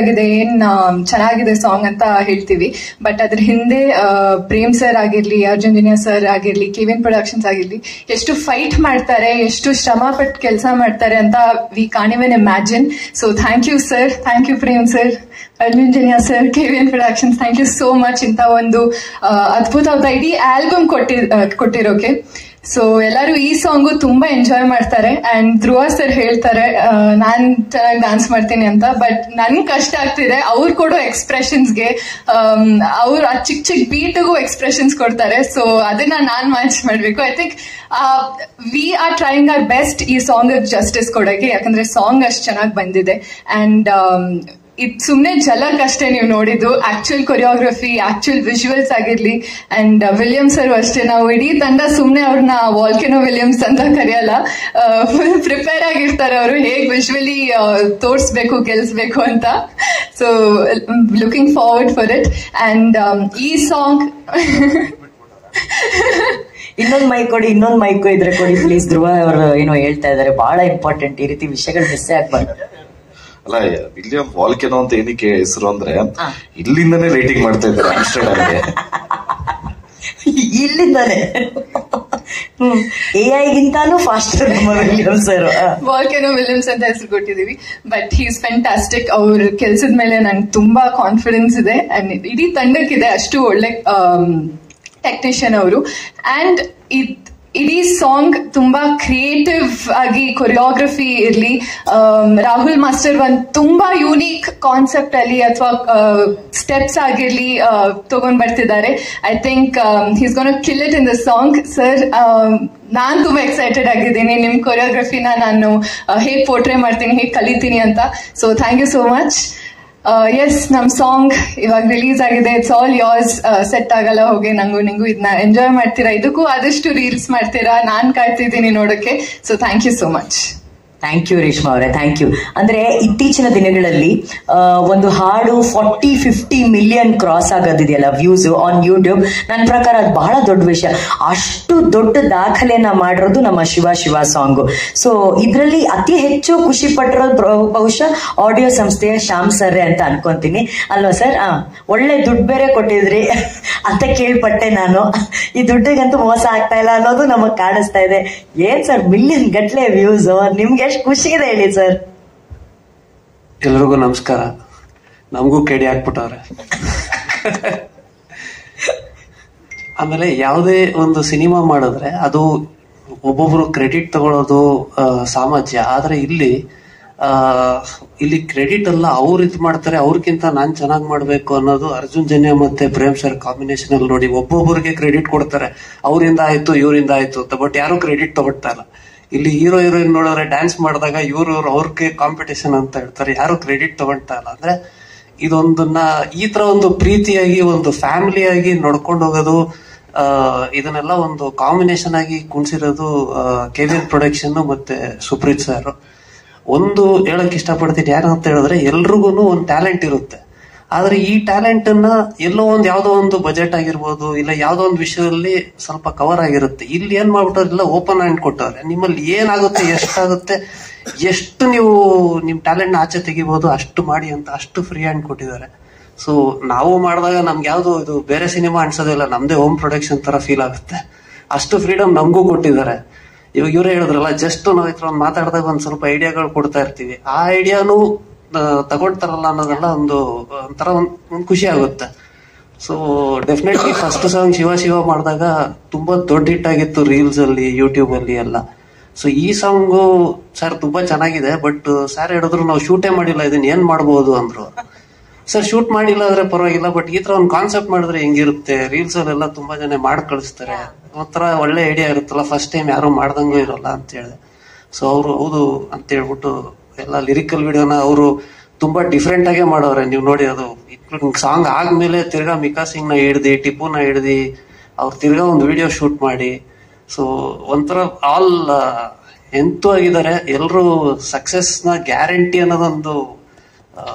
ಆಗಿದೆ, ಏನ್ ಚೆನ್ನಾಗಿದೆ ಸಾಂಗ್ ಅಂತ ಹೇಳ್ತೀವಿ. ಬಟ್ ಅದ್ರ ಹಿಂದೆ ಪ್ರೇಮ್ ಸರ್ ಆಗಿರ್ಲಿ, ಅರ್ಜುನ್ ಜನ್ಯ ಸರ್ ಆಗಿರ್ಲಿ, ಕೆವಿನ್ ಪ್ರೊಡಕ್ಷನ್ಸ್ ಆಗಿರ್ಲಿ, ಎಷ್ಟು ಫೈಟ್ ಮಾಡ್ತಾರೆ, ಎಷ್ಟು ಶ್ರಮ ಪಟ್ಟು ಕೆಲಸ ಮಾಡ್ತಾರೆ ಅಂತ we can't even imagine. So thank you sir, thank you Prem sir, Arjun Janya sir, KVN productions, thank you so much ಇಂಥ ಒಂದು ಅದ್ಭುತವಾದ ಇಡೀ ಆಲ್ಬಮ್ ಕೊಟ್ಟಿರೋಕೆ. ಸೊ ಎಲ್ಲರೂ ಈ ಸಾಂಗು ತುಂಬಾ ಎಂಜಾಯ್ ಮಾಡ್ತಾರೆ. ಅಂಡ್ ಧ್ರುವ ಸರ್ ಹೇಳ್ತಾರೆ ನಾನ್ ಚೆನ್ನಾಗಿ ಡಾನ್ಸ್ ಮಾಡ್ತೀನಿ ಅಂತ, ಬಟ್ ನನ್ ಕಷ್ಟ ಆಗ್ತಿದೆ ಅವ್ರು ಕೊಡೋ ಎಕ್ಸ್ಪ್ರೆಷನ್ಸ್ಗೆ. ಅವ್ರು ಆ ಚಿಕ್ಕ ಚಿಕ್ಕ ಬೀಟ್ಗೂ ಎಕ್ಸ್ಪ್ರೆಷನ್ಸ್ ಕೊಡ್ತಾರೆ. ಸೊ ಅದನ್ನ ನಾನ್ ಮ್ಯಾಚ್ ಮಾಡ್ಬೇಕು. I think we are trying hour best ಈ ಸಾಂಗ್ ಜಸ್ಟಿಸ್ ಕೊಡೋಕೆ, ಯಾಕಂದ್ರೆ ಸಾಂಗ್ ಅಷ್ಟು ಚೆನ್ನಾಗಿ ಬಂದಿದೆ. ಅಂಡ್ ಇದು ಸುಮ್ನೆ ಝಲಕ್ ಅಷ್ಟೇ ನೀವು ನೋಡಿದ್ದು, ಆಕ್ಚುಯಲ್ ಕೊರಿಯೋಗ್ರಫಿ, ಆಕ್ಚುಯಲ್ ವಿಜುವಲ್ಸ್ ಆಗಿರ್ಲಿ. ಅಂಡ್ ವಿಲಿಯಮ್ಸ್ ಅವರು ಅಷ್ಟೇ, ನಾವು ಇಡೀ ತಂಡ ಸುಮ್ನೆ ಅವ್ರನ್ನ ವಾಲ್ಕೆನೋ ವಿಲಿಯಮ್ಸ್ ಅಂತ ಕರೆಯಲ್ಲ, ಫುಲ್ ಪ್ರಿಪೇರ್ ಆಗಿರ್ತಾರೆ ಅವರು, ಹೇಗ್ ವಿಜುವಲಿ ತೋರಿಸ್ಬೇಕು, ಗೆಲ್ಸ್ಬೇಕು ಅಂತ. So looking forward for it. And ಈ ಸಾಂಗ್ ಇನ್ನೊಂದು ಮೈಕ್ ಕೊಡಿ, ಇನ್ನೊಂದು ಮೈಕ್ ಇದ್ರೆ ಕೊಡಿ ಪ್ಲೀಸ್. ಧ್ರುವ ಅವರು ಏನೋ ಹೇಳ್ತಾ ಇದಾರೆ, ಬಹಳ ಇಂಪಾರ್ಟೆಂಟ್, ಈ ರೀತಿ ವಿಷಯಗಳು ಮಿಸ್ ಆಗ್ಬಾರ್ದು. ಅಲ್ಲ, ವಿಲಿಯಂ ವಾಲ್ಕೆನೋ ಅಂತ ಏನಕ್ಕೆ ಹೆಸರು ಅಂದ್ರೆ ಇಲ್ಲಿಂದಾನೇ ರೈಟಿಂಗ್ ಮಾಡ್ತಾ ಇದ್ದಾರೆ ಆಮ್ಸ್ಟರ್ಡ್ಯಾಮ್ಗೆ. ಇಲ್ಲಿಂದಾನೆ ಎಐಗಿಂತಾನು ಫಾಸ್ಟರ್ ನಮ್ಮ ವಿಲಿಯಮ್ಸ್ ಸರ್. ವಾಲ್ಕೆನೋ ವಿಲಿಯಮ್ಸ್ ಅಂತ ಹೆಸರು ಕೊಟ್ಟಿದೀವಿ. But he is fantastic. ಅವ್ರ ಕೆಲ್ಸದ ಮೇಲೆ ನಂಗೆ ತುಂಬಾ ಕಾನ್ಫಿಡೆನ್ಸ್ ಇದೆ, ಅಂಡ್ ಇಡೀ ತಂಡಕ್ಕಿದೆ, ಅಷ್ಟು ಒಳ್ಳೆ ಟೆಕ್ನಿಷಿಯನ್ ಅವರು. ಅಂಡ್ ಇಡೀ ಸಾಂಗ್ ತುಂಬಾ ಕ್ರಿಯೇಟಿವ್ ಆಗಿ, ಕೊರಿಯೋಗ್ರಫಿ ಇರ್ಲಿ, ರಾಹುಲ್ ಮಾಸ್ಟರ್ ಒಂದ್ ತುಂಬಾ ಯೂನಿಕ್ ಕಾನ್ಸೆಪ್ಟ್ ಅಲ್ಲಿ ಅಥವಾ ಸ್ಟೆಪ್ಸ್ ಆಗಿರ್ಲಿ ತಗೊಂಡ್ ಬರ್ತಿದ್ದಾರೆ. I think he's gonna kill it in the song. Sir, ನಾನ್ ತುಂಬಾ ಎಕ್ಸೈಟೆಡ್ ಆಗಿದ್ದೀನಿ ನಿಮ್ ಕೊರಿಯೋಗ್ರಫಿನ ನಾನು ಹೇಗ್ ಪೋರ್ಟ್ರೇ ಮಾಡ್ತೀನಿ, ಹೇಗ್ ಕಲಿತೀನಿ ಅಂತ. So thank you so much. Yes, ನಮ್ ಸಾಂಗ್ ಇವಾಗ ರಿಲೀಸ್ ಆಗಿದೆ. It's all yours. ಸೆಟ್ ಆಗಲ್ಲ ಹೋಗಿ ನಿಂಗು ಇದನ್ನ ಎಂಜಾಯ್ ಮಾಡ್ತೀರಾ, ಇದಕ್ಕೂ ಆದಷ್ಟು ರೀಲ್ಸ್ ಮಾಡ್ತೀರಾ, ನಾನ್ ಕಾಯ್ತಿದ್ದೀನಿ ನೋಡೋಕೆ. So thank you so much. Thank you Reshma ಅವರೇ, ಥ್ಯಾಂಕ್ ಯು. ಅಂದ್ರೆ ಇತ್ತೀಚಿನ ದಿನಗಳಲ್ಲಿ ಒಂದು ಹಾಡು 40-50 ಮಿಲಿಯನ್ ಕ್ರಾಸ್ ಆಗೋದಿದೆಯಲ್ಲ ವ್ಯೂಸ್ ಆನ್ ಯೂಟ್ಯೂಬ್, ನನ್ನ ಪ್ರಕಾರ ಅದು ಬಹಳ ದೊಡ್ಡ ವಿಷಯ. ಅಷ್ಟು ದೊಡ್ಡ ದಾಖಲೆಯನ್ನ ಮಾಡಿರೋದು ನಮ್ಮ ಶಿವ ಸಾಂಗು. ಸೊ ಇದರಲ್ಲಿ ಅತಿ ಹೆಚ್ಚು ಖುಷಿ ಪಟ್ಟಿರೋದು ಬಹುಶಃ ಆಡಿಯೋ ಸಂಸ್ಥೆಯ ಶ್ಯಾಮ್ ಸರ್ ಅಂತ ಅನ್ಕೊಂತೀನಿ, ಅಲ್ವಾ ಸರ್? ಒಳ್ಳೆ ದುಡ್ಡು ಬೇರೆ ಕೊಟ್ಟಿದ್ರಿ ಅಂತ ಕೇಳ್ಪಟ್ಟೆ ನಾನು. ಈ ದುಡ್ಡಿಗಂತೂ ಮೋಸ ಆಗ್ತಾ ಇಲ್ಲ ಅನ್ನೋದು ನಮಗ್ ಕಾಣಿಸ್ತಾ ಇದೆ. ಏನ್ ಸರ್, ಮಿಲಿಯನ್ ಗಟ್ಲೆ ವ್ಯೂಸ್, ನಿಮ್ಗೆ ಖುಷಿ ಇದೆ ಹೇಳಿ ಸರ್. ಎಲ್ರಿಗೂ ನಮಸ್ಕಾರ. ನಮಗೂ ಕೆಡಿ ಹಾಕ್ಬಿಟ್ಟವ್ರೆ. ಆಮೇಲೆ ಯಾವುದೇ ಒಂದು ಸಿನಿಮಾ ಮಾಡಿದ್ರೆ ಅದು ಒಬ್ಬೊಬ್ರು ಕ್ರೆಡಿಟ್ ತಗೊಳ್ಳೋದು ಸಾಮಾಜ್ಯ. ಆದ್ರೆ ಇಲ್ಲಿ ಕ್ರೆಡಿಟ್ ಅಲ್ಲ, ಅವ್ರು ಇದು ಮಾಡ್ತಾರೆ, ಅವ್ರಿಗಿಂತ ನಾನ್ ಚೆನ್ನಾಗಿ ಮಾಡ್ಬೇಕು ಅನ್ನೋದು. ಅರ್ಜುನ್ ಜನ್ಯ ಮತ್ತೆ ಪ್ರೇಮ್ ಸರ್ ಕಾಂಬಿನೇಷನ್ ಅಲ್ಲಿ ನೋಡಿ, ಒಬ್ಬೊಬ್ಬರಿಗೆ ಕ್ರೆಡಿಟ್ ಕೊಡ್ತಾರೆ, ಅವರಿಂದ ಆಯ್ತು ಇವರಿಂದ ಆಯ್ತು ಅಂತ. ಬಟ್ ಯಾರು ಕ್ರೆಡಿಟ್ ತಗೊಳ್ತಾ ಇಲ್ಲ. ಇಲ್ಲಿ ಹೀರೋ ಹೀರೋಯಿನ್ ನೋಡಿದ್ರೆ ಡ್ಯಾನ್ಸ್ ಮಾಡಿದಾಗ ಇವ್ರು ಅವ್ರಿಗೆ ಕಾಂಪಿಟೇಷನ್ ಅಂತ ಹೇಳ್ತಾರೆ, ಯಾರು ಕ್ರೆಡಿಟ್ ತಗೊಳ್ತಾ ಇಲ್ಲ. ಅಂದ್ರೆ ಇದೊಂದನ್ನ ಈ ತರ ಒಂದು ಪ್ರೀತಿಯಾಗಿ, ಒಂದು ಫ್ಯಾಮಿಲಿಯಾಗಿ ನೋಡ್ಕೊಂಡು ಹೋಗೋದು, ಇದನ್ನೆಲ್ಲ ಒಂದು ಕಾಂಬಿನೇಷನ್ ಆಗಿ ಕುಣಿಸಿರೋದು ಕೆವಿಎನ್ ಪ್ರೊಡಕ್ಷನ್ ಮತ್ತೆ ಸುಪ್ರೀತ್ ಸರ್. ಒಂದು ಹೇಳಕ್ ಇಷ್ಟಪಡ್ತೀನಿ, ಯಾರಂತ ಹೇಳಿದ್ರೆ ಎಲ್ರಿಗೂ ಒಂದು ಟ್ಯಾಲೆಂಟ್ ಇರುತ್ತೆ. ಆದ್ರೆ ಈ ಟ್ಯಾಲೆಂಟ್ ಅನ್ನ ಎಲ್ಲೋ ಯಾವ್ದೋ ಒಂದು ಬಜೆಟ್ ಆಗಿರ್ಬೋದು, ಇಲ್ಲ ಯಾವ್ದೋ ಒಂದು ವಿಷಯದಲ್ಲಿ ಸ್ವಲ್ಪ ಕವರ್ ಆಗಿರುತ್ತೆ. ಇಲ್ಲಿ ಏನ್ ಮಾಡ್ಬಿಟ್ಟವ್ರೆಲ್ಲ ಓಪನ್ ಹ್ಯಾಂಡ್ ಕೊಟ್ಟವ್ರೆ. ನಿಮ್ಮಲ್ಲಿ ಏನಾಗುತ್ತೆ, ಎಷ್ಟಾಗುತ್ತೆ, ಎಷ್ಟು ನೀವು ನಿಮ್ ಟ್ಯಾಲೆಂಟ್ ಆಚೆ ತೆಗಿಬಹುದು ಅಷ್ಟು ಮಾಡಿ ಅಂತ, ಅಷ್ಟು ಫ್ರೀ ಹ್ಯಾಂಡ್ ಕೊಟ್ಟಿದ್ದಾರೆ. ಸೊ ನಾವು ಮಾಡಿದಾಗ ನಮ್ಗೆ ಯಾವ್ದು ಇದು ಬೇರೆ ಸಿನಿಮಾ ಅನ್ಸೋದಿಲ್ಲ, ನಮ್ದೇ ಹೋಮ್ ಪ್ರೊಡಕ್ಷನ್ ತರ ಫೀಲ್ ಆಗುತ್ತೆ. ಅಷ್ಟು ಫ್ರೀಡಮ್ ನಮಗೂ ಕೊಟ್ಟಿದ್ದಾರೆ. ಇವಾಗ ಇವರೇ ಹೇಳಿದ್ರಲ್ಲ, ಜಸ್ಟ್ ನಾವು ಈ ತರ ಒಂದು ಮಾತಾಡಿದಾಗ ಒಂದ್ ಸ್ವಲ್ಪ ಐಡಿಯಾಗಳು ಕೊಡ್ತಾ ಇರ್ತೀವಿ. ಆ ಐಡಿಯಾನು ತಗೊಳ್ತಾರಲ್ಲ ಅನ್ನೋದೆಲ್ಲ ಒಂಥರ ಒಂದ್ ಖುಷಿ ಆಗುತ್ತೆ. So definitely first song Shiva ಮಾಡಿದಾಗ ತುಂಬಾ ದೊಡ್ಡ ಹಿಟ್ ಆಗಿತ್ತು ರೀಲ್ಸ್ ಅಲ್ಲಿ, ಯೂಟ್ಯೂಬ್ ಅಲ್ಲಿ ಎಲ್ಲ. ಸೊ ಈ ಸಾಂಗು ಸರ್ ತುಂಬಾ ಚೆನ್ನಾಗಿದೆ. ಬಟ್ ಸರ್ ಹೇಳಿದ್ರು ನಾವು ಶೂಟೇ ಮಾಡಿಲ್ಲ, ಇದನ್ನ ಏನ್ ಮಾಡ್ಬೋದು ಅಂದ್ರು. ಸರ್ ಶೂಟ್ ಮಾಡಿಲ್ಲ ಅಂದ್ರೆ ಪರವಾಗಿಲ್ಲ, ಬಟ್ ಈ ತರ ಒಂದು ಕಾನ್ಸೆಪ್ಟ್ ಮಾಡಿದ್ರೆ ಹೆಂಗಿರುತ್ತೆ, ರೀಲ್ಸ್ ಅಲ್ಲೆಲ್ಲ ತುಂಬಾ ಜನ ಮಾಡಿ ಕಳಿಸ್ತಾರೆ, ಒಂಥರ ಒಳ್ಳೆ ಐಡಿಯಾ ಇರುತ್ತಲ್ಲ, ಫಸ್ಟ್ ಟೈಮ್ ಯಾರು ಮಾಡ್ದಂಗೂ ಇರೋಲ್ಲ ಅಂತ ಹೇಳಿದೆ. ಸೊ ಅವ್ರು ಹೌದು ಅಂತ ಹೇಳ್ಬಿಟ್ಟು ಎಲ್ಲ ಲಿರಿಕಲ್ ವಿಡಿಯೋನ ಅವರು ತುಂಬಾ ಡಿಫ್ರೆಂಟ್ ಆಗೇ ಮಾಡೋರೆ. ನೀವು ನೋಡಿ, ಅದು ಸಾಂಗ್ ಆದ್ಮೇಲೆ ತಿರ್ಗಾ ಮಿಕಾ ಸಿಂಗ್ ನ ಹಿಡ್ದಿ, ಟಿಪ್ಪುನ ಹಿಡ್ದಿ ಅವ್ರು ತಿರ್ಗಾ ಒಂದು ವಿಡಿಯೋ ಶೂಟ್ ಮಾಡಿ, ಸೊ ಒಂಥರ ಆಲ್ ಎಂತೂ ಆಗಿದ್ದಾರೆ. ಎಲ್ರು ಸಕ್ಸಸ್ ನ ಗ್ಯಾರಂಟಿ ಅನ್ನೋದೊಂದು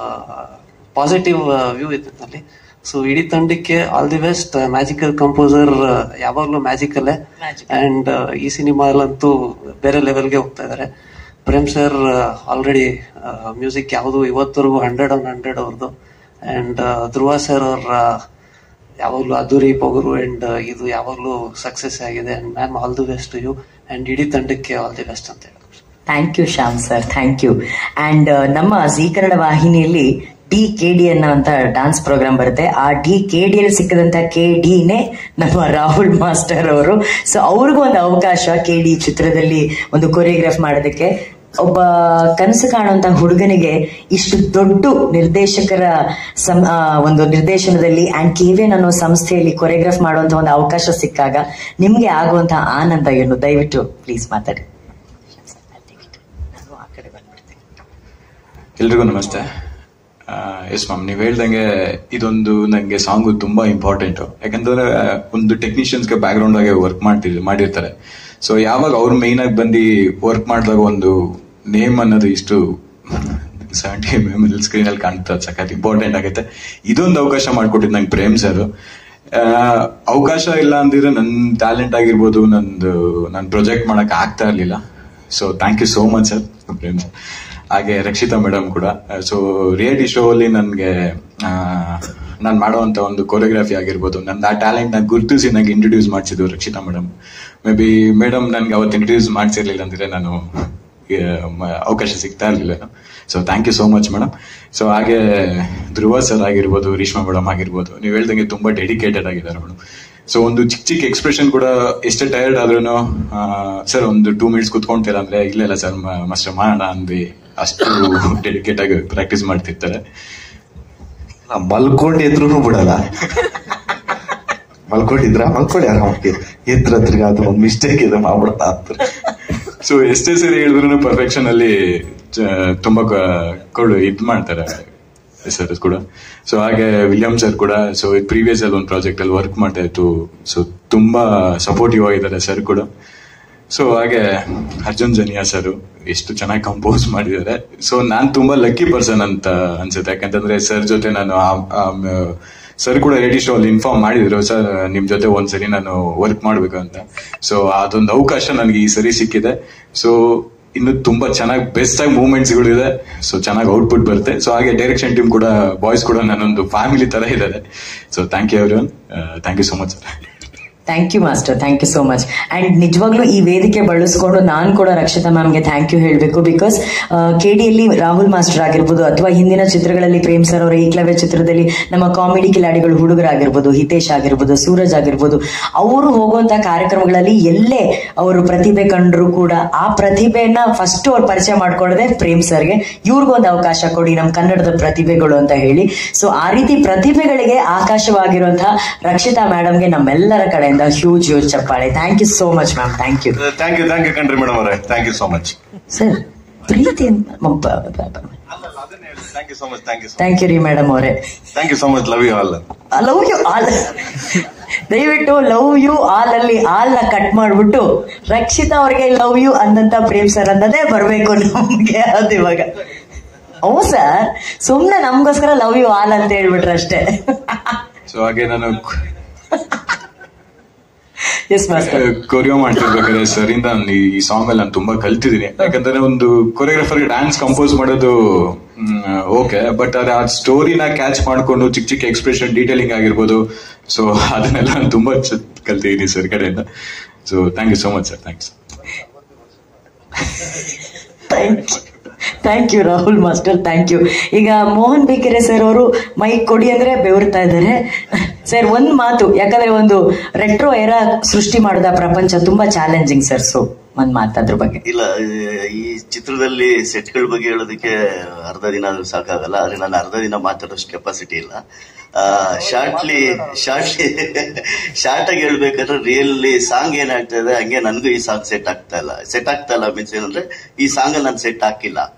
ಪಾಸಿಟಿವ್ ವ್ಯೂ ಇದ್ದಲ್ಲಿ. ಸೊ ಇಡೀ ತಂಡಕ್ಕೆ all the best. Magical composer ಯಾವಾಗ್ಲೂ ಮ್ಯಾಜಿಕಲ್ಲೇ, ಅಂಡ್ ಈ ಸಿನಿಮಾಲಂತೂ ಬೇರೆ ಲೆವೆಲ್ಗೆ ಹೋಗ್ತಾ ಇದಾರೆ. ಪ್ರೇಮ್ ಸರ್ ಆಲ್ರೆಡಿ ಮ್ಯೂಸಿಕ್ ಯಾವುದು ಇವತ್ತರೆಗೂ 100/100 ಅವ್ರದ್ದು. ಅಂಡ್ ಧ್ರುವ ಸರ್ ಅವ್ರ ಯಾವಾಗ್ಲೂ ಅದ್ದೂರಿ ಪೊಗರು ಅಂಡ್ ಇದು ಯಾವಾಗ್ಲೂ ಸಕ್ಸಸ್ ಆಗಿದೆ. And ma'am all the best you, and ಇಡೀ ತಂಡಕ್ಕೆ ಆಲ್ ದಿ ಬೆಸ್ಟ್ ಅಂತ ಹೇಳಿ. Thank you Shyam sir, thank you. And ನಮ್ಮ ಜೀ ಕನ್ನಡ ವಾಹಿನಿಯಲ್ಲಿ DKD ಅನ್ನೋಂತ ಡಾನ್ಸ್ ಪ್ರೋಗ್ರಾಮ್ ಬರುತ್ತೆ. ಆ DKDಯಲ್ಲಿ ಸಿಕ್ಕದಂತ KDನೇ ನಮ್ಮ ರಾಹುಲ್ ಮಾಸ್ಟರ್ ಅವರು. ಸೊ ಅವ್ರಿಗೂ ಒಂದು ಅವಕಾಶ KD ಚಿತ್ರದಲ್ಲಿ ಒಂದು ಕೊರಿಯೋಗ್ರಾಫ್ ಮಾಡೋದಕ್ಕೆ. ಒಬ್ಬ ಕನಸು ಕಾಣುವಂತ ಹುಡುಗನಿಗೆ ಇಷ್ಟು ದೊಡ್ಡ ನಿರ್ದೇಶಕರ ಒಂದು ನಿರ್ದೇಶನದಲ್ಲಿ ಅಂಡ್ KVN ಅನ್ನೋ ಸಂಸ್ಥೆಯಲ್ಲಿ ಕೊರಿಯೋಗ್ರಾಫ್ ಮಾಡುವಂತ ಒಂದು ಅವಕಾಶ ಸಿಕ್ಕಾಗ ನಿಮ್ಗೆ ಆಗುವಂತಹ ಆನಂದ ಏನು? ದಯವಿಟ್ಟು ಪ್ಲೀಸ್ ಮಾತಾಡಿ. ಎಲ್ರಿಗೂ ನಮಸ್ತೆ. ಎಸ್ ಮ್ಯಾಮ್, ನೀವ್ ಹೇಳ್ದಂಗೆ ಇದೊಂದು ನಂಗೆ ಸಾಂಗು ತುಂಬಾ ಇಂಪಾರ್ಟೆಂಟ್. ಯಾಕಂತಂದ್ರೆ ಒಂದು ಟೆಕ್ನಿಷಿಯನ್ಸ್ಗೆ ಬ್ಯಾಕ್ ಗ್ರೌಂಡ್ ಆಗಿ ವರ್ಕ್ ಮಾಡಿರ್ತಾರೆ. ಸೊ ಯಾವಾಗ ಅವ್ರು ಮೈನ್ ಆಗಿ ಬಂದು ವರ್ಕ್ ಮಾಡಿದಾಗ ಒಂದು ನೇಮ್ ಅನ್ನೋದು ಇಷ್ಟು 70 mm ಸ್ಕ್ರೀನ್ ಅಲ್ಲಿ ಕಾಣ್ತಾ ಸಖತ್ ಇಂಪಾರ್ಟೆಂಟ್ ಆಗುತ್ತೆ. ಇದೊಂದು ಅವಕಾಶ ಮಾಡ್ಕೊಟ್ಟಿದ್ ನಂಗೆ ಪ್ರೇಮ್ ಸರ್. ಅವಕಾಶ ಇಲ್ಲ ಅಂದಿದ್ರೆ ನನ್ನ ಟ್ಯಾಲೆಂಟ್ ಆಗಿರ್ಬೋದು, ನಾನು ಪ್ರೊಜೆಕ್ಟ್ ಮಾಡಕ್ ಆಗ್ತಾ ಇರ್ಲಿಲ್ಲ. So thank you so much sir Prem sir. ಹಾಗೆ ರಕ್ಷಿತಾ ಮೇಡಮ್ ಕೂಡ. ಸೊ ರಿಯಾಲಿಟಿ ಶೋ ಅಲ್ಲಿ ನನ್ಗೆ ನಾನು ಮಾಡುವಂತ ಒಂದು ಕೊರಿಯೋಗ್ರಫಿ ಆಗಿರ್ಬೋದು, ನನ್ನ ಆ ಟ್ಯಾಲೆಂಟ್ ನ ಗುರುತಿಸಿ ನಂಗೆ ಇಂಟ್ರೊಡ್ಯೂಸ್ ಮಾಡಿಸಿದ್ರು Rakshita madam. Maybe madam ನನ್ಗೆ ಅವತ್ತು ಇಂಟ್ರೊಡ್ಯೂಸ್ ಮಾಡಿಸಿರ್ಲಿಲ್ಲ ಅಂದ್ರೆ ನಾನು ಅವಕಾಶ ಸಿಗ್ತಾ ಇರ್ಲಿಲ್ಲ. So thank you so much madam. So ಹಾಗೆ ಧ್ರುವ ಸರ್ ಆಗಿರ್ಬೋದು, ರೇಷ್ಮಾ ಮೇಡಮ್ ಆಗಿರ್ಬೋದು, ನೀವು ಹೇಳ್ದಂಗೆ ತುಂಬಾ ಡೆಡಿಕೇಟೆಡ್ ಆಗಿದ್ದಾರೆ ಮೇಡಮ್. ಸೊ ಒಂದು ಚಿಕ್ಕ ಎಕ್ಸ್ಪ್ರೆಷನ್ ಕೂಡ ಎಷ್ಟೇ ಟೈರ್ಡ್ ಆದ್ರೂ ಸರ್ ಒಂದು 2 minutes ಕುತ್ಕೊಂತೀರ ಅಂದ್ರೆ ಇಲ್ಲ ಸರ್ ಮಾಸ್ಟರ್ ಮಾಡೋಣ ಅಂದ್ವಿ. ಅಷ್ಟು ಡೆಡಿಕೇಟ್ ಆಗಿ ಪ್ರಾಕ್ಟೀಸ್ ಮಾಡ್ತಿರ್ತಾರೆ. ಮಲ್ಕೊಂಡು ಎದ್ರು ಬಿಡಲ್ಲ. ಮಲ್ಕೊಳ್ಳಿ ಆರಾಮಾಗಿ ಎದ್ರ ಹತ್ರ ಅದು ಒಂದು ಮಿಸ್ಟೇಕ್ ಇದೆ ಮಾಡ್ಬಿಡಲ್ಲ ಅಂತ. ಸೊ ಎಷ್ಟೇ ಸರಿ ಹೇಳಿದ್ರು ಪರ್ಫೆಕ್ಷನ್ ಅಲ್ಲಿ ತುಂಬಾ ಇದ್ ಮಾಡ್ತಾರೆ ಸರ್ ಕೂಡ. ಸೊ ಹಾಗೆ ವಿಲಿಯಂ ಸರ್ ಕೂಡ. ಸೊ ಪ್ರೀವಿಯಸ್ ಅಲ್ಲಿ ಒಂದು ಪ್ರಾಜೆಕ್ಟ್ ಅಲ್ಲಿ ವರ್ಕ್ ಮಾಡ್ತಾ ಇತ್ತು. ಸೊ ತುಂಬಾ ಸಪೋರ್ಟಿವ್ ಆಗಿದ್ದಾರೆ ಸರ್ ಕೂಡ. ಸೊ ಹಾಗೆ ಅರ್ಜುನ್ ಜನಿಯಾ ಸರ್ ಎಷ್ಟು ಚೆನ್ನಾಗಿ ಕಂಪೋಸ್ ಮಾಡಿದ್ದಾರೆ. ಸೊ ನಾನ್ ತುಂಬಾ ಲಕ್ಕಿ ಪರ್ಸನ್ ಅಂತ ಅನ್ಸುತ್ತೆ. ಯಾಕಂತಂದ್ರೆ ಸರ್ ಜೊತೆ ನಾನು ಸರ್ ಕೂಡ ರೇಡಿಯೋ ಶೋ ಅಲ್ಲಿ ಇನ್ಫಾರ್ಮ್ ಮಾಡಿದ್ರು, ಸರ್ ನಿಮ್ ಜೊತೆ ಒಂದ್ಸರಿ ನಾನು ವರ್ಕ್ ಮಾಡ್ಬೇಕು ಅಂತ. ಸೊ ಅದೊಂದು ಅವಕಾಶ ನನಗೆ ಈ ಸರಿ ಸಿಕ್ಕಿದೆ. ಸೊ ಇನ್ನು ತುಂಬಾ ಚೆನ್ನಾಗಿ ಬೆಸ್ಟ್ ಆಗಿ ಮೂವ್ಮೆಂಟ್ಸ್ ಗಳು ಇದೆ. ಸೊ ಚೆನ್ನಾಗಿ ಔಟ್ಪುಟ್ ಬರುತ್ತೆ. ಸೊ ಹಾಗೆ ಡೈರೆಕ್ಷನ್ ಟೀಮ್ ಕೂಡ, ಬಾಯ್ಸ್ ಕೂಡ ನನ್ನೊಂದು ಫ್ಯಾಮಿಲಿ ತರ ಇದ್ದಾರೆ. So thank you everyone. Thank you so much sir. Thank you master, thank you so much. And ನಿಜವಾಗ್ಲೂ ಈ ವೇದಿಕೆ ಬಳಸ್ಕೊಂಡು ನಾನು ಕೂಡ ರಕ್ಷಿತಾ ಮ್ಯಾಮ್ಗೆ ಥ್ಯಾಂಕ್ ಯು ಹೇಳಬೇಕು. ಬಿಕಾಸ್ KDಯಲ್ಲಿ ರಾಹುಲ್ ಮಾಸ್ಟರ್ ಆಗಿರ್ಬೋದು, ಅಥವಾ ಹಿಂದಿನ ಚಿತ್ರಗಳಲ್ಲಿ ಪ್ರೇಮ್ ಸರ್ ಅವರ ಏಕಲವ್ಯ ಚಿತ್ರದಲ್ಲಿ ನಮ್ಮ ಕಾಮಿಡಿ ಕಿಲಾಡಿಗಳು ಹುಡುಗರಾಗಿರ್ಬೋದು, ಹಿತೇಶ್ ಆಗಿರ್ಬೋದು, ಸೂರಜ್ ಆಗಿರ್ಬೋದು, ಅವರು ಹೋಗುವಂತ ಕಾರ್ಯಕ್ರಮಗಳಲ್ಲಿ ಎಲ್ಲೇ ಅವರು ಪ್ರತಿಭೆ ಕಂಡ್ರು ಕೂಡ ಆ ಪ್ರತಿಭೆಯನ್ನ ಫಸ್ಟ್ ಅವ್ರು ಪರಿಚಯ ಮಾಡ್ಕೊಳ್ಳದೆ ಪ್ರೇಮ್ ಸರ್ಗೆ ಇವ್ರಿಗೂ ಒಂದು ಅವಕಾಶ ಕೊಡಿ ನಮ್ಮ ಕನ್ನಡದ ಪ್ರತಿಭೆಗಳು ಅಂತ ಹೇಳಿ. ಸೊ ಆ ರೀತಿ ಪ್ರತಿಭೆಗಳಿಗೆ ಆಕಾಶವಾಗಿರುವಂತಹ ರಕ್ಷಿತಾ ಮೇಡಮ್ಗೆ ನಮ್ಮೆಲ್ಲರ ಕಡೆಯಿಂದ ಹ್ಯೂಜ್ ಚಪ್ಪಾಳೆ. Thank you so much ma'am. Thank you ಕಣ್ರಿ ಮೇಡಮ್ ಅವರೇ. Thank you so much sir. ಪ್ರೀತಿ ಥ್ಯಾಂಕ್ ಯು ರೀ ಮೇಡಮ್ ಅವರೇ. Thank you so much. Love you all. Love you all. ದಯವಿಟ್ಟು ಲವ್ ಯು ಆಲ್ ಅಲ್ಲಿ ಆಲ್ ನ cut ಮಾಡ್ಬಿಟ್ಟು ರಕ್ಷಿತಾ ಅವ್ರಿಗೆ ಲವ್ ಯು ಅಂದಂತ ಪ್ರೇಮ್ ಸರ್ ಅನ್ನೋದೇ ಬರ್ಬೇಕು ನಮ್ಗೆ. ಅದು ಇವಾಗ ಹ್ಞೂ ಸರ್, ಸುಮ್ನೆ ನಮ್ಗೋಸ್ಕರ ಲವ್ ಯು ಆಲ್ ಅಂತ ಹೇಳ್ಬಿಟ್ರೆ ಅಷ್ಟೇ. ಸೊ ಹಾಗೆ ನಾನು ಕೊರಿಯೋ ಮಾಡ್ತಿರ್ಬೇಕಾದ್ರೆ ಸರ್ ಇಂದ ಈ ಸಾಂಗ್ ಅಲ್ಲಿ ನಾನು ತುಂಬಾ ಕಲ್ತಿದ್ದೀನಿ. ಯಾಕಂದ್ರೆ ಒಂದು ಕೊರಿಯೋಗ್ರಾಫರ್ ಡ್ಯಾನ್ಸ್ ಕಂಪೋಸ್ ಮಾಡೋದು ಓಕೆ, ಬಟ್ ಅದ ಆ ಸ್ಟೋರಿನ ಕ್ಯಾಚ್ ಮಾಡ್ಕೊಂಡು ಚಿಕ್ಕ ಚಿಕ್ಕ ಎಕ್ಸ್ಪ್ರೆಷನ್, ಡೀಟೇಲಿಂಗ್ ಆಗಿರ್ಬೋದು, ಸೊ ಅದನ್ನೆಲ್ಲ ನಾನು ತುಂಬಾ ಕಲ್ತಿದ್ದೀನಿ ಸರ್ ಕಡೆಯಿಂದ. So thank you so much sir. Thanks. Thank you Rahul master, thank you. ಈಗ ಮೋಹನ್ ಬೇಕೆರೆ ಸರ್ ಅವರು ಮೈಕ್ ಕೊಡಿ ಅಂದ್ರೆ ಬೆವರ್ತಾ ಇದ್ದಾರೆ. ಸರ್ ಒಂದ್ ಮಾತು, ಯಾಕಂದ್ರೆ ಒಂದು ರೆಟ್ರೋ ಎರಾ ಸೃಷ್ಟಿ ಮಾಡಿದ ಪ್ರಪಂಚ ತುಂಬಾ ಚಾಲೆಂಜಿಂಗ್ ಸರ್. ಸೊ ಒಂದ್ ಮಾತಾದ್ರ ಬಗ್ಗೆ. ಇಲ್ಲ, ಈ ಚಿತ್ರದಲ್ಲಿ ಸೆಟ್ಗಳ ಬಗ್ಗೆ ಹೇಳೋದಕ್ಕೆ ಅರ್ಧ ದಿನ ಆದ್ರೂ ಸಾಕಾಗಲ್ಲ. ಆದ್ರೆ ನಾನು ಅರ್ಧ ದಿನ ಮಾತಾಡೋಷ್ಟು ಕೆಪಾಸಿಟಿ ಇಲ್ಲ. ಶಾರ್ಟ್ ಆಗಿ ಹೇಳ್ಬೇಕಾದ್ರೆ ರಿಯಲಿ ಸಾಂಗ್ ಏನಾಗ್ತಾ ಇದೆ ಹಂಗೆ ನನಗೂ ಈ ಸಾಂಗ್ ಸೆಟ್ ಆಗ್ತಾ ಇಲ್ಲ ಮೀನ್ಸ್ ಏನಂದ್ರೆ ಈ ಸಾಂಗ್ ಅಲ್ಲಿ ನಾನು ಸೆಟ್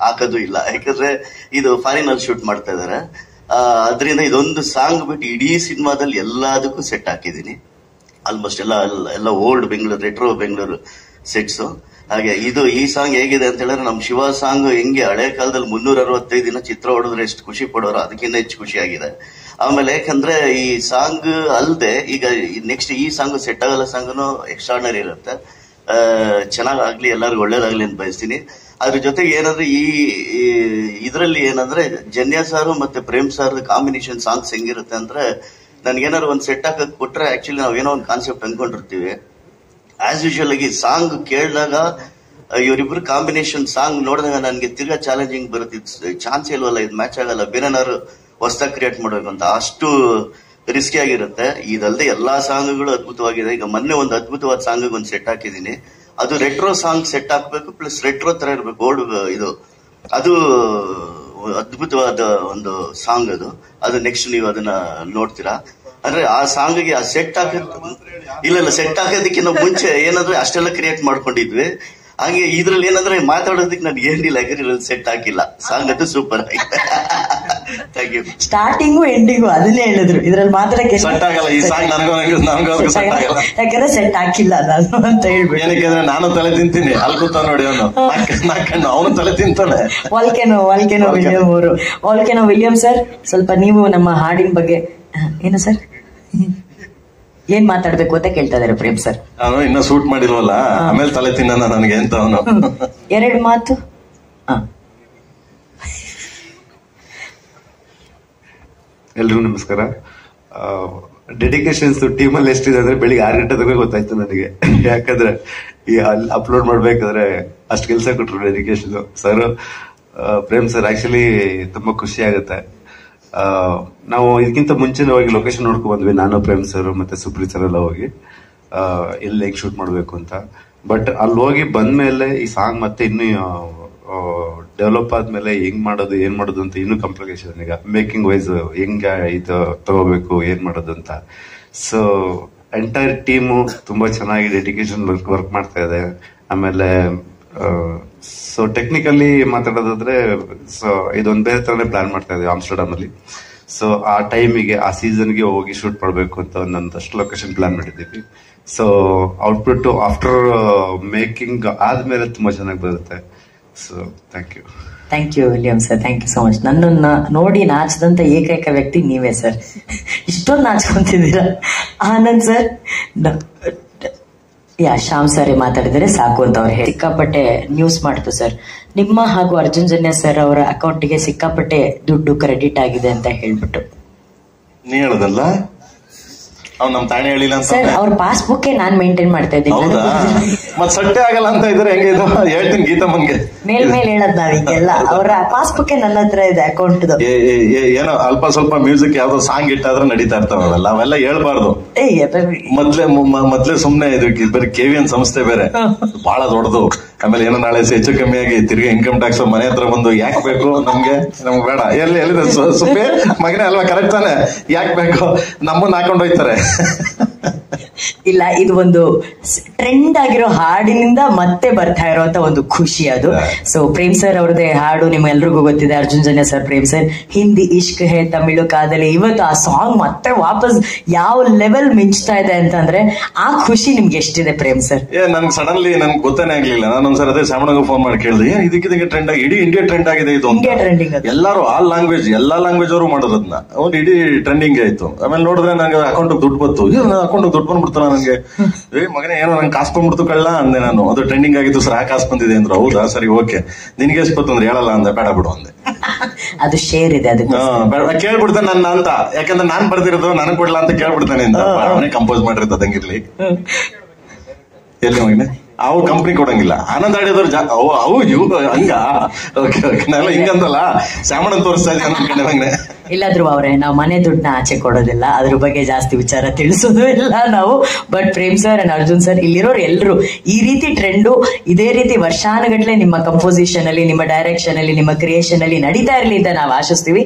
ಹಾಕೋದು ಇಲ್ಲ. ಯಾಕಂದ್ರೆ ಇದು ಫಾರಿನ್ ಅಲ್ಲಿ ಶೂಟ್ ಮಾಡ್ತಾ ಇದಾರೆ. ಅದರಿಂದ ಇದೊಂದು ಸಾಂಗ್ ಬಿಟ್ಟು ಇಡೀ ಸಿನಿಮಾದಲ್ಲಿ ಎಲ್ಲದಕ್ಕೂ ಸೆಟ್ ಹಾಕಿದೀನಿ. ಆಲ್ಮೋಸ್ಟ್ ಎಲ್ಲ old Bengaluru, retro Bengaluru sets. ಹಾಗೆ ಈ ಸಾಂಗ್ ಹೇಗಿದೆ ಅಂತ ಹೇಳಿದ್ರೆ ನಮ್ ಶಿವ ಸಾಂಗ್ ಹೆಂಗೆ ಹಳೆ ಕಾಲದಲ್ಲಿ 365 ದಿನ ಚಿತ್ರ ಹೊಡೆದ್ರೆ ಎಷ್ಟು ಖುಷಿ ಪಡೋರು ಅದಕ್ಕಿಂತ ಹೆಚ್ಚು ಖುಷಿ ಆಗಿದೆ. ಆಮೇಲೆ ಯಾಕಂದ್ರೆ ಈ ಸಾಂಗ್ ಅಲ್ದೆ ಈಗ ನೆಕ್ಸ್ಟ್ ಈ ಸಾಂಗ್ ಸೆಟ್ ಆಗಲ್ಲ ಸಾಂಗ್ನು ಎಕ್ಸ್ಟ್ರಾರ್ಡಿನರಿ ಇರುತ್ತೆ. ಚೆನ್ನಾಗಾಗ್ಲಿ, ಎಲ್ಲರಿಗೂ ಒಳ್ಳೇದಾಗ್ಲಿ ಅಂತ ಬಯಸ್ತೀನಿ. ಅದ್ರ ಜೊತೆಗೆ ಏನಂದ್ರೆ ಇದರಲ್ಲಿ ಏನಂದ್ರೆ ಜನ್ಯ ಸಾರು ಮತ್ತೆ ಪ್ರೇಮ್ ಸಾರ್ ಕಾಂಬಿನೇಷನ್ ಸಾಂಗ್ಸ್ ಹೆಂಗಿರುತ್ತೆ ಅಂದ್ರೆ ನನ್ಗೇನಾದ್ರು ಒಂದ್ ಸೆಟ್ ಹಾಕಕ್ ಕೊಟ್ರೆ ಆಕ್ಚುಲಿ ನಾವೇನೋ ಒಂದು ಕಾನ್ಸೆಪ್ಟ್ ಅನ್ಕೊಂಡಿರ್ತೀವಿ. ಆಸ್ ಯೂಶುವಲ್ ಆಗಿ ಸಾಂಗ್ ಕೇಳಿದಾಗ ಇವರಿಬ್ರು ಕಾಂಬಿನೇಷನ್ ಸಾಂಗ್ ನೋಡಿದಾಗ ನನ್ಗೆ ತಿರ್ಗಾ ಚಾಲೆಂಜಿಂಗ್ ಬರುತ್ತೆ. ಚಾನ್ಸ್ ಇಲ್ವಲ್ಲ, ಇದು ಮ್ಯಾಚ್ ಆಗಲ್ಲ, ಬೇರೆನಾದ್ರು ಹೊಸದಾಗಿ ಕ್ರಿಯೇಟ್ ಮಾಡ್ಬೇಕು ಅಂತ ಅಷ್ಟು ರಿಸ್ಕಿ ಆಗಿರುತ್ತೆ. ಇದಲ್ಲದೆ ಎಲ್ಲಾ ಸಾಂಗ್ಗಳು ಅದ್ಭುತವಾಗಿದೆ. ಈಗ ಮೊನ್ನೆ ಒಂದು ಅದ್ಭುತವಾದ ಸಾಂಗ್ ಒಂದು ಸೆಟ್ ಹಾಕಿದೀನಿ. ಅದು ರೆಟ್ರೋ ಸಾಂಗ್ ಸೆಟ್ ಹಾಕ್ಬೇಕು, ಪ್ಲಸ್ ರೆಟ್ರೋ ತರ ಇರ್ಬೇಕು. ಅದು ಅದ್ಭುತವಾದ ಒಂದು ಸಾಂಗ್ ಅದು ನೆಕ್ಸ್ಟ್ ನೀವು ಅದನ್ನ ನೋಡ್ತೀರಾ. ಅಂದ್ರೆ ಆ ಸಾಂಗ್ಗೆ ಆ ಸೆಟ್ ಇಲ್ಲ ಸೆಟ್ ಹಾಕೋದಕ್ಕಿಂತ ಮುಂಚೆ ಏನಂದ್ರೆ ಅಷ್ಟೆಲ್ಲ ಕ್ರಿಯೇಟ್ ಮಾಡ್ಕೊಂಡಿದ್ವಿ. ಹಾಗೆ ಇದ್ರಲ್ಲಿ ಏನಂದ್ರೆ ಮಾತಾಡೋದಕ್ಕೆ ನನ್ಗೆ ಏನಿಲ್ಲ, ಯಾಕಂದ್ರೆ ಸೆಟ್ ಹಾಕಿಲ್ಲ. ಸಾಂಗ್ ಅದು ಸೂಪರ್ ಆಗಿದೆ. Thank you. ಸ್ಟಾರ್ಟಿಂಗು ಎಂಡಿಂಗು ಅದನ್ನೇ ಹೇಳಿದ್ರು, ಇದ್ರಲ್ಲಿ ಮಾತಾಡಕ್ಕೆ ಸೆಟ್ ಆಗಲ್ಲ ಈ ಸಾಂಗ್. ಯಾಕಂದ್ರೆ ಸೆಟ್ ಹಾಕಿಲ್ಲ ನಾನು ಅಂತ ಹೇಳ್ಬಿಟ್ಟು. ಏನಕ್ಕೆ ನಾನು ತಲೆ ತಿಂತೀನಿ, ಅಲ್ಲಿ ಕೂತ ನೋಡಿ ಅವನು ತಲೆ ತಿಂತಾನೆ. ವಾಲ್ಕೆನೋ ವಿಲಿಯಂ ಅವರು. ವಾಲ್ಕೆನೋ ವಿಲಿಯಂ ಸರ್, ಸ್ವಲ್ಪ ನೀವು ನಮ್ಮ ಹಾಡಿನ ಬಗ್ಗೆ ಏನು ಸರ್ ಏನ್ ಮಾತಾಡ್ಬೇಕು ಅಂತ ಕೇಳ್ತಾ ಇದಾರೆ ಪ್ರೇಮ್ ಸರ್. ನಾನು ಇನ್ನ ಶೂಟ್ ಮಾಡಿಲ್ವಲ್ಲ, ಆಮೇಲೆ ತಲೆ ತಿನ್ನ ನನಗೆ ಅಂತ ಅವನು. 2 ಮಾತು. ಎಲ್ರಿಗೂ ನಮಸ್ಕಾರ. ಡೆಡಿಕೇಶನ್ಸ್ ಟೀಮಲ್ಲಿ ಎಷ್ಟಿದೆ ಅಂದ್ರೆ ಬೆಳಿಗ್ಗೆ 6 ಗಂಟೆ ಗೊತ್ತಾಯ್ತು ನನಗೆ. ಯಾಕಂದ್ರೆ ಈ ಅಪ್ಲೋಡ್ ಮಾಡ್ಬೇಕಾದ್ರೆ ಅಷ್ಟು ಕೆಲಸ ಕೊಟ್ರು dedication sir. Prem sir actually ತುಂಬಾ ಖುಷಿ ಆಗುತ್ತೆ. ನಾವು ಇದಕ್ಕಿಂತ ಮುಂಚೆನೇ ಹೋಗಿ ಲೊಕೇಶನ್ ನೋಡ್ಕೊಂಡ್ ಬಂದ್ವಿ, ನಾನು ಪ್ರೇಮ್ ಸರ್ ಮತ್ತೆ ಸುಪ್ರೀತ್ ಸರ್ ಎಲ್ಲ ಹೋಗಿ ಎಲ್ಲಿ ಹೆಂಗ್ ಶೂಟ್ ಮಾಡ್ಬೇಕು ಅಂತ. ಬಟ್ ಅಲ್ಲಿ ಹೋಗಿ ಬಂದ್ಮೇಲೆ ಈ ಸಾಂಗ್ ಮತ್ತೆ ಇನ್ನು ಡೆವಲಪ್ ಆದ್ಮೇಲೆ ಹೆಂಗ್ ಮಾಡೋದು ಏನ್ ಮಾಡೋದು ಅಂತ ಇನ್ನೂ ಕಾಂಪ್ಲಿಕೇಶನ್. ಈಗ ಮೇಕಿಂಗ್ ವೈಸ್ ಹೆಂಗ ಇದು ತಗೋಬೇಕು ಏನ್ ಮಾಡೋದು ಅಂತ. ಸೊ ಎಂಟೈರ್ ಟೀಮು ತುಂಬಾ ಚೆನ್ನಾಗಿ ಡೆಡಿಕೇಶನ್ ವರ್ಕ್ ಮಾಡ್ತಾ ಇದೆ. ಆಮೇಲೆ ಸೊ ಟೆಕ್ನಿಕಲಿ ಮಾತಾಡೋದಾದ್ರೆ ಸೊ ಇದೊಂದ್ ಬೇರೆ ತರನೇ ಪ್ಲಾನ್ ಮಾಡ್ತಾ ಇದ್ದೀವಿ ಆಮ್ಸ್ಟರ್ಡಮ್ ಅಲ್ಲಿ. ಸೊ ಆ ಟೈಮಿಗೆ ಆ ಸೀಸನ್ಗೆ ಹೋಗಿ ಶೂಟ್ ಮಾಡ್ಬೇಕು ಅಂತ ಒಂದೊಂದಷ್ಟು ಲೊಕೇಶನ್ ಪ್ಲಾನ್ ಮಾಡಿದ್ದೀವಿ. ಸೊ ಔಟ್ಪುಟ್ ಆಫ್ಟರ್ ಮೇಕಿಂಗ್ ಆದ್ಮೇಲೆ ತುಂಬಾ ಚೆನ್ನಾಗಿ ಬರುತ್ತೆ. So thank you William sir, thank you so much. ನನ್ನನ್ನ ನೋಡಿ ನಾಚದಂತ ಏಕೈಕ ವ್ಯಕ್ತಿ ನೀವೇ ಸರ್. ಇಷ್ಟೊಂದು ನಾಚ್ಕೊಂತಿದ್ದೀರಾ. ಆನಂದ್ ಸರ್, ಶ್ಯಾಮ್ ಸರ್ ಮಾತಾಡಿದರೆ ಸಾಕು ಅಂತ ಅವ್ರು ಸಿಕ್ಕಾಪಟ್ಟೆ ನ್ಯೂಸ್ ಮಾಡ್ತು ಸರ್. ನಿಮ್ಮ ಹಾಗೂ ಅರ್ಜುನ್ ಜನ್ಯ ಸರ್ ಅವರ ಅಕೌಂಟ್ಗೆ ಸಿಕ್ಕಾಪಟ್ಟೆ ದುಡ್ಡು ಕ್ರೆಡಿಟ್ ಆಗಿದೆ ಅಂತ ಹೇಳ್ಬಿಟ್ಟು ನೀ ಹೇಳದಲ್ಲ, ಅವ್ನು ನಮ್ ತಾನೇ ಹೇಳಿಲ್ಲ ಸರ್. ಅವ್ರ ಪಾಸ್ಬುಕ್ ನಾನ್ ಮೇಂಟೈನ್ ಮಾಡ್ತಾ ಇದ್ದೀನಿ. ಹೌದಾ? ಮತ್ ಸಟ್ಟೆ ಆಗಲ್ಲ ಅಂತ ಇದ್ರೆ ಹೆಂಗೆ ಇದು? ಹೇಳ್ತೀನಿ ಗೀತಮ್ಮನ್ಗೆ ಮೇಲ್ ಹೇಳದ್ ನಾವೀಗೆಲ್ಲ. ಅವರ ಪಾಸ್ಬುಕ್ ನನ್ನ ಹತ್ರ ಇದೆ ಅಕೌಂಟ್. ಏನೋ ಅಲ್ಪ ಸ್ವಲ್ಪ ಮ್ಯೂಸಿಕ್ ಯಾವ್ದೋ ಸಾಂಗ್ ಇಟ್ಟಾದ್ರೆ ನಡೀತಾ ಇರ್ತಾವಲ್ಲ, ಅವೆಲ್ಲ ಹೇಳ್ಬಾರ್ದು. ಮೊದ್ಲೇ ಸುಮ್ನೆ ಇದು ಬರೀ KVN ಸಂಸ್ಥೆ ಬೇರೆ ಬಹಳ ದೊಡ್ಡದು. ಆಮೇಲೆ ಏನೋ ನಾಳೆ ಹೆಚ್ಚು ಕಮ್ಮಿ ಆಗಿ ತಿರ್ಗಿ ಇನ್ಕಮ್ ಟ್ಯಾಕ್ಸ್ ಮನೆ ಹತ್ರ ಬಂದು ಯಾಕೆ ಬೇಕು ನಮ್ಗೆ ಬೇಡ ಎಲ್ಲಿದೆ ಸುಪ್ಪೆ ಮಗನೇ ಅಲ್ವಾ, ಕರೆಕ್ಟ್ ತಾನೆ? ಯಾಕೆ ಬೇಕು ನಮ್ಮನ್ನ ಹಾಕೊಂಡು ಹೋಯ್ತಾರೆ. ಇಲ್ಲ, ಇದು ಒಂದು ಟ್ರೆಂಡ್ ಆಗಿರೋ ಹಾಡಿನಿಂದ ಮತ್ತೆ ಬರ್ತಾ ಇರೋಂತ ಒಂದು ಖುಷಿ ಅದು. ಸೊ ಪ್ರೇಮ್ ಸರ್ ಅವ್ರದೇ ಹಾಡು ನಿಮ್ಗೆಲ್ರಿಗೂ ಗೊತ್ತಿದೆ, ಅರ್ಜುನ್ ಜನ್ಯ ಸರ್, ಪ್ರೇಮ್ ಸರ್, ಹಿಂದಿ ಇಷ್ಕ್ ಹೇ, ತಮಿಳು ಕಾದಲಿ. ಇವತ್ತು ಆ ಸಾಂಗ್ ಮತ್ತೆ ವಾಪಸ್ ಯಾವ ಲೆವೆಲ್ ಮಿಂಚ್ತಾ ಇದೆ ಅಂತಂದ್ರೆ ಆ ಖುಷಿ ನಿಮ್ಗೆ ಎಷ್ಟಿದೆ ಪ್ರೇಮ್ ಸರ್? ನನ್ಗೆ ಸಡನ್ಲಿ ನನ್ಗೆ ಗೊತ್ತಾನೆ ಆಗ್ಲಿಲ್ಲ. ನಾನೊಂದ್ಸರಿ ಅದೇ ಸಾಮಣ್ಣಗೂ ಫೋನ್ ಮಾಡಿ ಕೇಳಿದೆ, ಇದಕ್ಕೆ ಟ್ರೆಂಡ್ ಆಗಿ ಇಡೀ ಇಂಡಿಯಾ ಟ್ರೆಂಡ್ ಆಗಿದೆ ಇದು. ಇಂಡಿಯಾ ಟ್ರೆಂಡಿಂಗ್, ಎಲ್ಲರೂ ಆಲ್ ಲ್ಯಾಂಗ್ವೇಜ್ ಎಲ್ಲಾ ಲ್ಯಾಂಗ್ವೇಜ್ ಅವರು ಮಾಡೋದನ್ನ ಅವ್ರು ಇಡೀ ಟ್ರೆಂಡಿಂಗ್ ಆಯ್ತು. ಆಮೇಲೆ ನೋಡಿದ್ರೆ ನಂಗೆ ಅಕೌಂಟ್ ದುಡ್ಡು ಬಂತು. ಅಕೌಂಟ್ ದುಡ್ಡು ಬಂದ್ಬಿಡ್ತಾನ ನಂಗೆ. ಮಗನೇ ಏನೋ ನಂಗೆ ಕಾಸು ಬಂದ್ಬಿಡ್ತು ಕಳ್ಳ ಅಂದೆ ನಾನು. ಅದು ಟ್ರೆಂಡಿಂಗ್ ಆಗಿತ್ತು ಸರ್, ಆ ಕಾಸು ಬಂದಿದೆ ಅಂದ್ರು. ಹೌದಾ, ಸರಿ ಓಕೆ, ನಿನ್ಗೆ ಎಷ್ಟು ಬಂತು ಅಂದ್ರೆ ಹೇಳಲ್ಲ ಅಂದೆ. ಬೇಡ ಬಿಡು ಅಂದೆ. ಅದು ಶೇರ್ ಇದೆ, ಅದು ಕೇಳ್ಬಿಡ್ತಾನೆ ನನ್ನ ಅಂತ. ಯಾಕಂದ್ರೆ ನಾನ್ ಬರ್ದಿರೋದು ನನಗ್ ಕೊಡ್ಲಾ ಅಂತ ಕೇಳ್ಬಿಡ್ತಾನೆ ಅಂತ. ಅವನೇ ಕಂಪೋಸ್ ಮಾಡಿರೋದು ಅದಂಗಿರ್ಲಿ. ಎಲ್ಲಿ ಮಗನೆ ಅವು ಕಂಪ್ನಿ ಕೊಡಂಗಿಲ್ಲ. ಆನಂದ್ ಆಡಿದವ್ರು ಅವು ಇವು ಹಂಗ ಓಕೆ ಓಕೆ ನಾವೆಲ್ಲ ಹಿಂಗಂದಲ್ಲ ಶ್ಯಾಮಣ್ಣನ್ ತೋರಿಸ್ತಾ ಇದ್ದೀವಿ ಅನ್ಕೊಂಡೆ ಮಗನೆ. ಇಲ್ಲಾದ್ರು ಅವ್ರೆ ನಾವು ಮನೆ ದುಡ್ಡನ್ನ ಆಚೆ ಕೊಡೋದಿಲ್ಲ, ಅದ್ರ ಬಗ್ಗೆ ಜಾಸ್ತಿ ವಿಚಾರ ತಿಳಿಸೋದು ಇಲ್ಲ ನಾವು. But Prem sir and Arjun sir, ಇಲ್ಲಿರೋರು ಎಲ್ಲರೂ ಈ ರೀತಿ ಟ್ರೆಂಡು ಇದೇ ರೀತಿ ವರ್ಷಾನುಗಟ್ಲೆ ನಿಮ್ಮ ಕಂಪೋಸಿಷನ್ ಅಲ್ಲಿ, ನಿಮ್ಮ ಡೈರೆಕ್ಷನ್ ಅಲ್ಲಿ, ನಿಮ್ಮ ಕ್ರಿಯೇಷನ್ ಅಲ್ಲಿ ನಡೀತಾ ಇರ್ಲಿ ಅಂತ ನಾವು ಆಶಿಸ್ತೀವಿ.